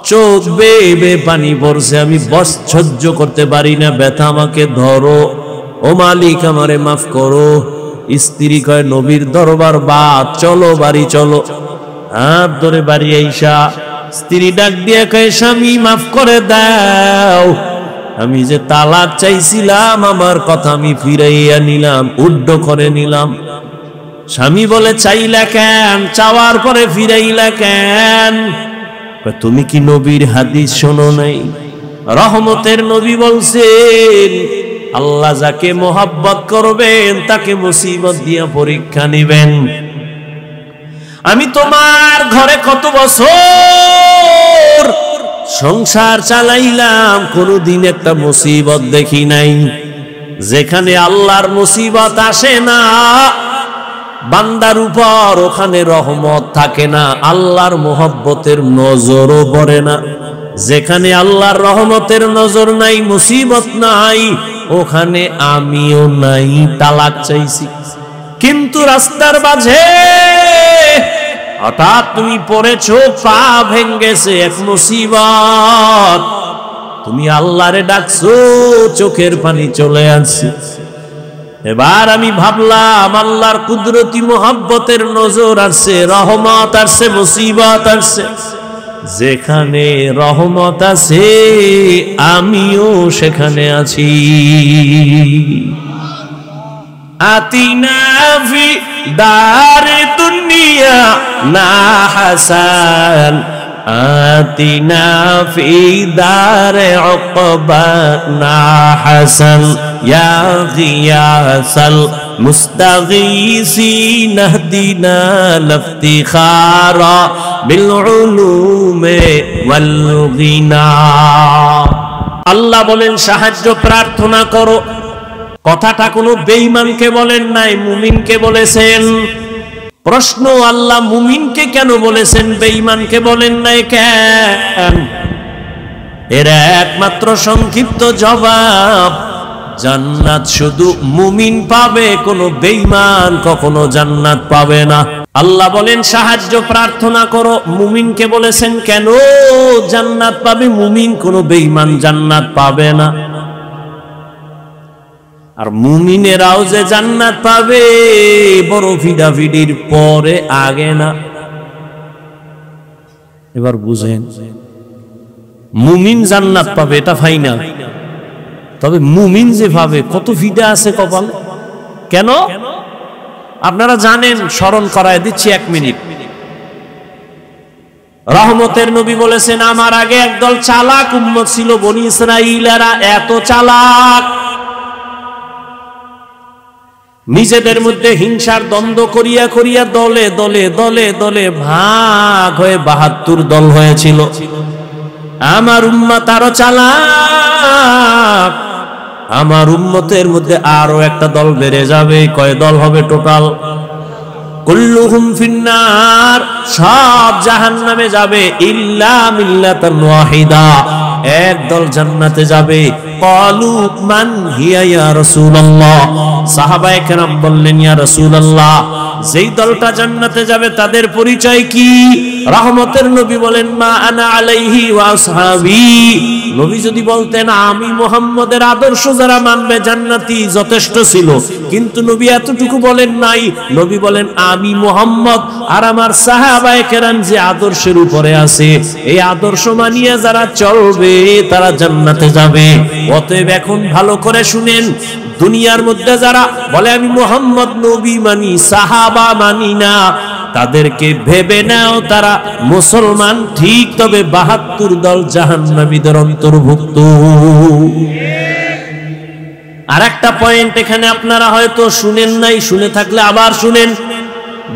চোখ বেয়ে পানি পড়ছে, আমি বস সহ্য করতে পারি না, ব্যথা, আমাকে ধরো, ও মালিক আমারে মাফ করো। স্ত্রী কয় নবীর দরবার বাদ, চলো বাড়ি চলো। হাত ধরে বাড়ি আইসা স্ত্রী ডাক দিয়ে কয় স্বামী মাফ করে দাও, আমি যে তালাক চাইছিলাম আমার কথা আমি ফিরাইয়া নিলাম, উড্ড করে নিলাম। স্বামী বলে চাইলা কেন, চাওয়ার পরে ফিরাইলা কেন? তুমি কি নবীর হাদিস শোনো নাই? রহমতের নবী বলছেন আল্লাহ যাকে মোহাব্বত করবেন তাকে মুসিবত দিয়ে পরীক্ষা নিবেন। আমি তোমার ঘরে কত বছর সংসার চালাইলাম, কোনদিন একটা মুসিবত দেখি নাই। যেখানে আল্লাহর মুসিবত আসে না বান্দার উপর, ওখানে রহমত থাকে না, আল্লাহর মোহব্বতের নজরও পড়ে না। যেখানে আল্লাহর রহমতের নজর নাই, মুসিবত নাই, ওখানে আমিও নাই। তালাক চাইছি কিন্তু রাস্তার মাঝে হঠাৎ তুমি পড়েছো, পা ভেঙ্গেছে, এক মুসিবত, তুমি আল্লাহরে ডাকছো, চোখের পানি চলে আসছে। এবার আমি ভাবলাম আল্লাহর কুদরতি মোহাব্বতের নজর আসছে, রহমত আসছে, মুসিবত আসছে। যেখানে রহমত আছে আমিও সেখানে আছি। আতিনা ফি দারে দুনিয়া না হাসান, আতিনা ফি দারে উকবা না হাসান, ইয়া গিয়াসাল মুস্তাগীসিন ইহদিনা লিফতিখারা বিল উলুমে ওয়াল গিনা। আল্লাহ বলেন সাহায্য প্রার্থনা করো। কথাটা কোনো বেঈমানকে বলেন নাই, মুমিনকে বলেছেন। প্রশ্ন, আল্লাহ মুমিনকে কেন বলেছেন, বেঈমানকে বলেন নাই কেন? এর একমাত্র সংক্ষিপ্ত জবাব, জান্নাত শুধু মুমিন পাবে, কোনো বেঈমান কখনো জান্নাত পাবে না। আল্লাহ বলেন সাহায্য প্রার্থনা করো, মুমিনকে বলেছেন কেন জান্নাত পাবে মুমিন, কোনো বেঈমান জান্নাত পাবে না। আর মুমিনেরাও যে জান্নাত পাবে বড় ফিডাফিডির পরে, আগে না। এবার বুঝেন, মুমিন জান্নাত পাবে এটা ফাইনাল, তবে মুমিন যে পাবে কত ফিডা আছে কপাল। কেন আপনারা জানেন, স্মরণ করায় দিচ্ছি 1 মিনিট। রহমতের নবী বলেছেন, আমার আগে একদল চালাক উম্মত ছিল, বনি ইসরাঈলেরা এত চালাক, নিজেদের মধ্যে হিংসার দ্বন্দ্ব করিয়া করিয়া দলে দলে দলে দলে ভাগ হয়ে 72 দল হয়েছিল। আমার উম্মত আরো চালাক, আমার উম্মতের মধ্যে আরো একটা দল বেড়ে যাবে। কয় দল হবে টোটাল? কুল্লুহুম ফিন্নার, সব জাহান্নামে যাবে, ইল্লা মিল্লাতান ওয়াহিদা, এক দল জান্নাতে যাবে। ক্বালু মান হিয়া ইয়া রাসূলুল্লাহ, সাহাবায়ে কেরাম বললেন ইয়া রাসূলুল্লাহ, যেই দলটা জান্নাতে যাবে তাদের পরিচয় কি? রহমতের নবী বলেন, মা আনা আলাইহি ওয়া আসহাবি। নবী যদি বলতেন আমি মুহাম্মদের আদর্শ যারা মানবে জান্নাতি, যথেষ্ট ছিল। কিন্তু নবী এতটুকু বলেন নাই, নবী বলেন আমি মুহাম্মদ আর আমার সাহাবায়ে কেরাম যে আদর্শের উপরে আছে, এই আদর্শ মানিয়ে যারা চলবে তারা জান্নাতে যাবে। অতএব এখন ভালো করে শুনেন, দুনিয়ার মধ্যে যারা বলে আমি মুহাম্মদ নবী মানি, সাহাবা মানি না, তাদেরকে ভেবে নাও তারা মুসলমান ঠিক, তবে 72 দল জাহান্নামীদের অন্তর্ভুক্ত। আর একটা পয়েন্ট এখানে আপনারা হয়তো শুনেন নাই, শুনে থাকলে আবার শুনেন।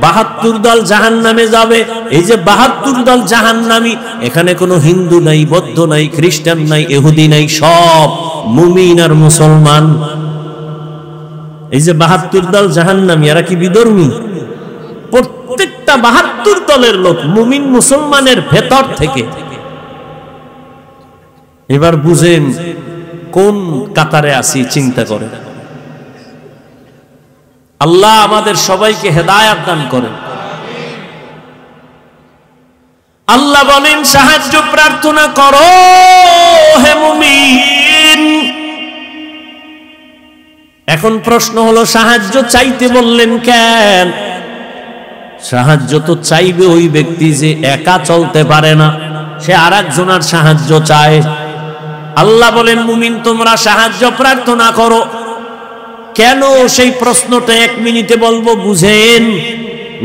72 দল জাহান্নামে যাবে, এই যে 72 দল জাহান্নামী, এখানে কোনো হিন্দু নাই, বৌদ্ধ নাই, খ্রিস্টান নাই, ইহুদি নাই, সব মুমিন আর মুসলমান। এই যে 72 দল জাহান্নামী, এরা কি বিধর্মী? প্রত্যেকটা 72 দলের লোক মুমিন মুসলমানের ভেতর থেকে। এবার বুঝেন কোন কাতারে আছি, চিন্তা করেন। আল্লাহ আমাদের সবাইকে হেদায়েত দান করেন। আল্লাহ বলেন সাহায্য প্রার্থনা করো হে মুমিন। এখন প্রশ্ন হলো, সাহায্য চাইতে বললেন কেন? সাহায্য তো চাইবে ওই ব্যক্তি যে একা চলতে পারে না, সে আরেকজনের সাহায্য চায়। আল্লাহ বলেন মুমিন তোমরা সাহায্য প্রার্থনা করো। কেন সেই প্রশ্নটা 1 মিনিটে বলবো, বুঝেন।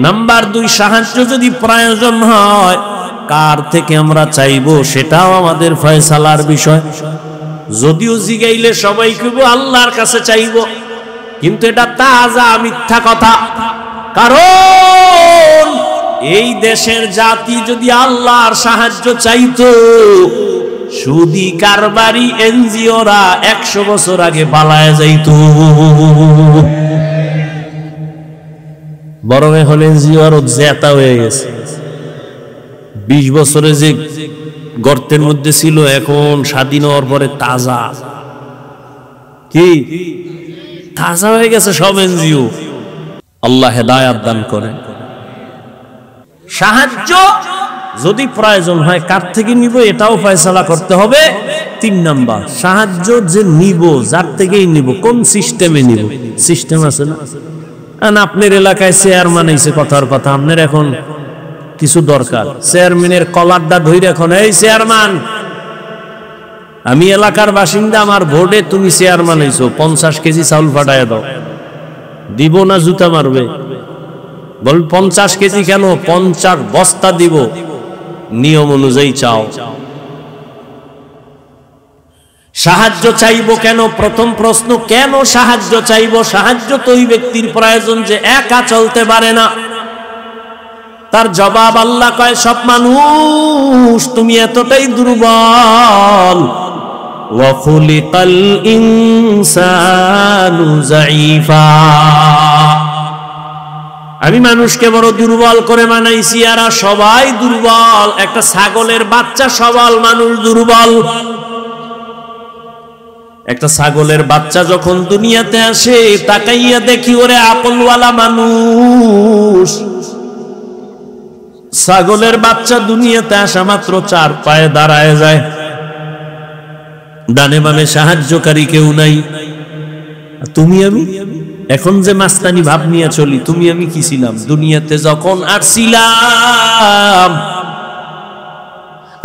নাম্বার 2, সাহায্য যদি প্রয়োজন হয় কার থেকে আমরা চাইবো সেটাও আমাদের ফয়সালার বিষয়। যদিও জিগাইলে সবাই কইব আল্লাহর কাছে চাইবো, কিন্তু এটা তাজা মিথ্যা কথা। কারণ এই দেশের জাতি যদি আল্লাহর সাহায্য চাইতো, সুদি কারবারি এনজিওরা 100 বছর আগে পালায় যাইত। বরং এখন এনজিও আরো জেতা হয়ে গেছে। 20 বছরে যে গর্তের মধ্যে ছিল, এখন স্বাধীন হওয়ার পরে তাজা, কি তাজা হয়ে গেছে সব এনজিও। আল্লাহ হেদায়েত দান করেন। সাহায্য যদি প্রয়োজন হয় কার থেকে নিব এটাও ফয়সালা করতে হবে। 3 নাম্বার, সাহায্য যে নিব যার থেকেই নিব, কোন সিস্টেমে নিব। সিস্টেম আছে না? আপনার এলাকায় চেয়ারম্যান এসে কথার কথা, আপনার এখন কিছু দরকার, চেয়ারম্যানের কলারটা ধরে এখন, এই চেয়ারম্যান আমি এলাকার বাসিন্দা, আমার ভোটে তুমি চেয়ারম্যান হইছো, 50 কেজি চাউল ফাটায় দাও। দিব না জুতা মারবে? বল 50 কেজি কেন, 50 বস্তা দিব, নিয়ম অনুযায়ী চাও। সাহায্য চাইবো কেন? প্রথম প্রশ্ন, কেন সাহায্য চাইবো? সাহায্য তো ওই ব্যক্তির প্রয়োজন যে একা চলতে পারে না। তার জবাব আল্লাহ কয়, সব মানুষ তুমি এতটাই দুর্বল। ওয়া খুলিকাল ইনসানু যায়ীফা। আমি মানুষকে বড় দুর্বল করে বানাইছি, এরা সবাই দুর্বল। একটা ছাগলের বাচ্চা সবল, মানুষ দুর্বল। একটা ছাগলের বাচ্চা যখন দুনিয়াতে আসে, তাকাইয়া দেখি ওরে আকলওয়ালা মানুষ। ছাগলের বাচ্চা দুনিয়াতে আসা মাত্র 4 পায়ে দাঁড়ায় যায়, ডানে বামে সাহায্যকারী কেউ নাই। তুমি আমি এখন যে মাস্তানি ভাব নিয়ে চলি, তুমি আমি কি ছিলাম দুনিয়াতে যখন আসছিলাম?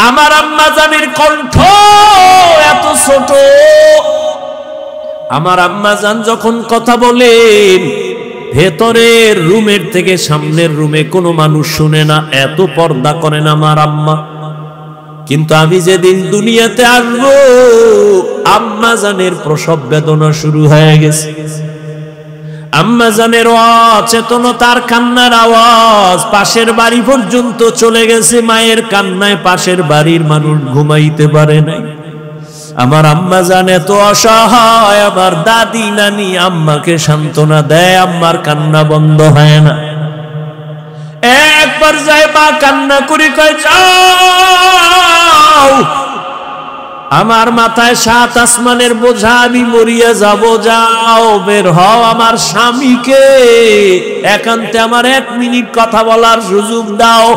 আমার আম্মা জানের কণ্ঠ এত ছোট, আমার আম্মা জান যখন কথা বলেন, ভেতরের রুমের থেকে সামনের রুমে কোনো মানুষ শুনে না, এত পর্দা করেন আমার আম্মা। কিন্তু আমি যেদিন দুনিয়াতে আসবো, আম্মা জানের প্রসব বেদনা শুরু হয়ে গেছে। আম্মা জানের অচেতনতার কান্নার আওয়াজ পাশের বাড়ি পর্যন্ত চলে গেছে। মায়ের কান্নায় পাশের বাড়ির মানুষ ঘুমাইতে পারে নাই। আমার আম্মা জান এত অসহায়, আমার দাদি নানি আম্মাকে সান্ত্বনা দেয়, আম্মার কান্না বন্ধ হয় না। এক পর্যায়ে মা কান্না করে কয়, যাও, আমার মাথায় 7 আসমানের বোঝা, আমি মরিয়া যাব, যাও বের হও, আমার স্বামীকে একান্তে আমার 1 মিনিট কথা বলার সুযোগ দাও।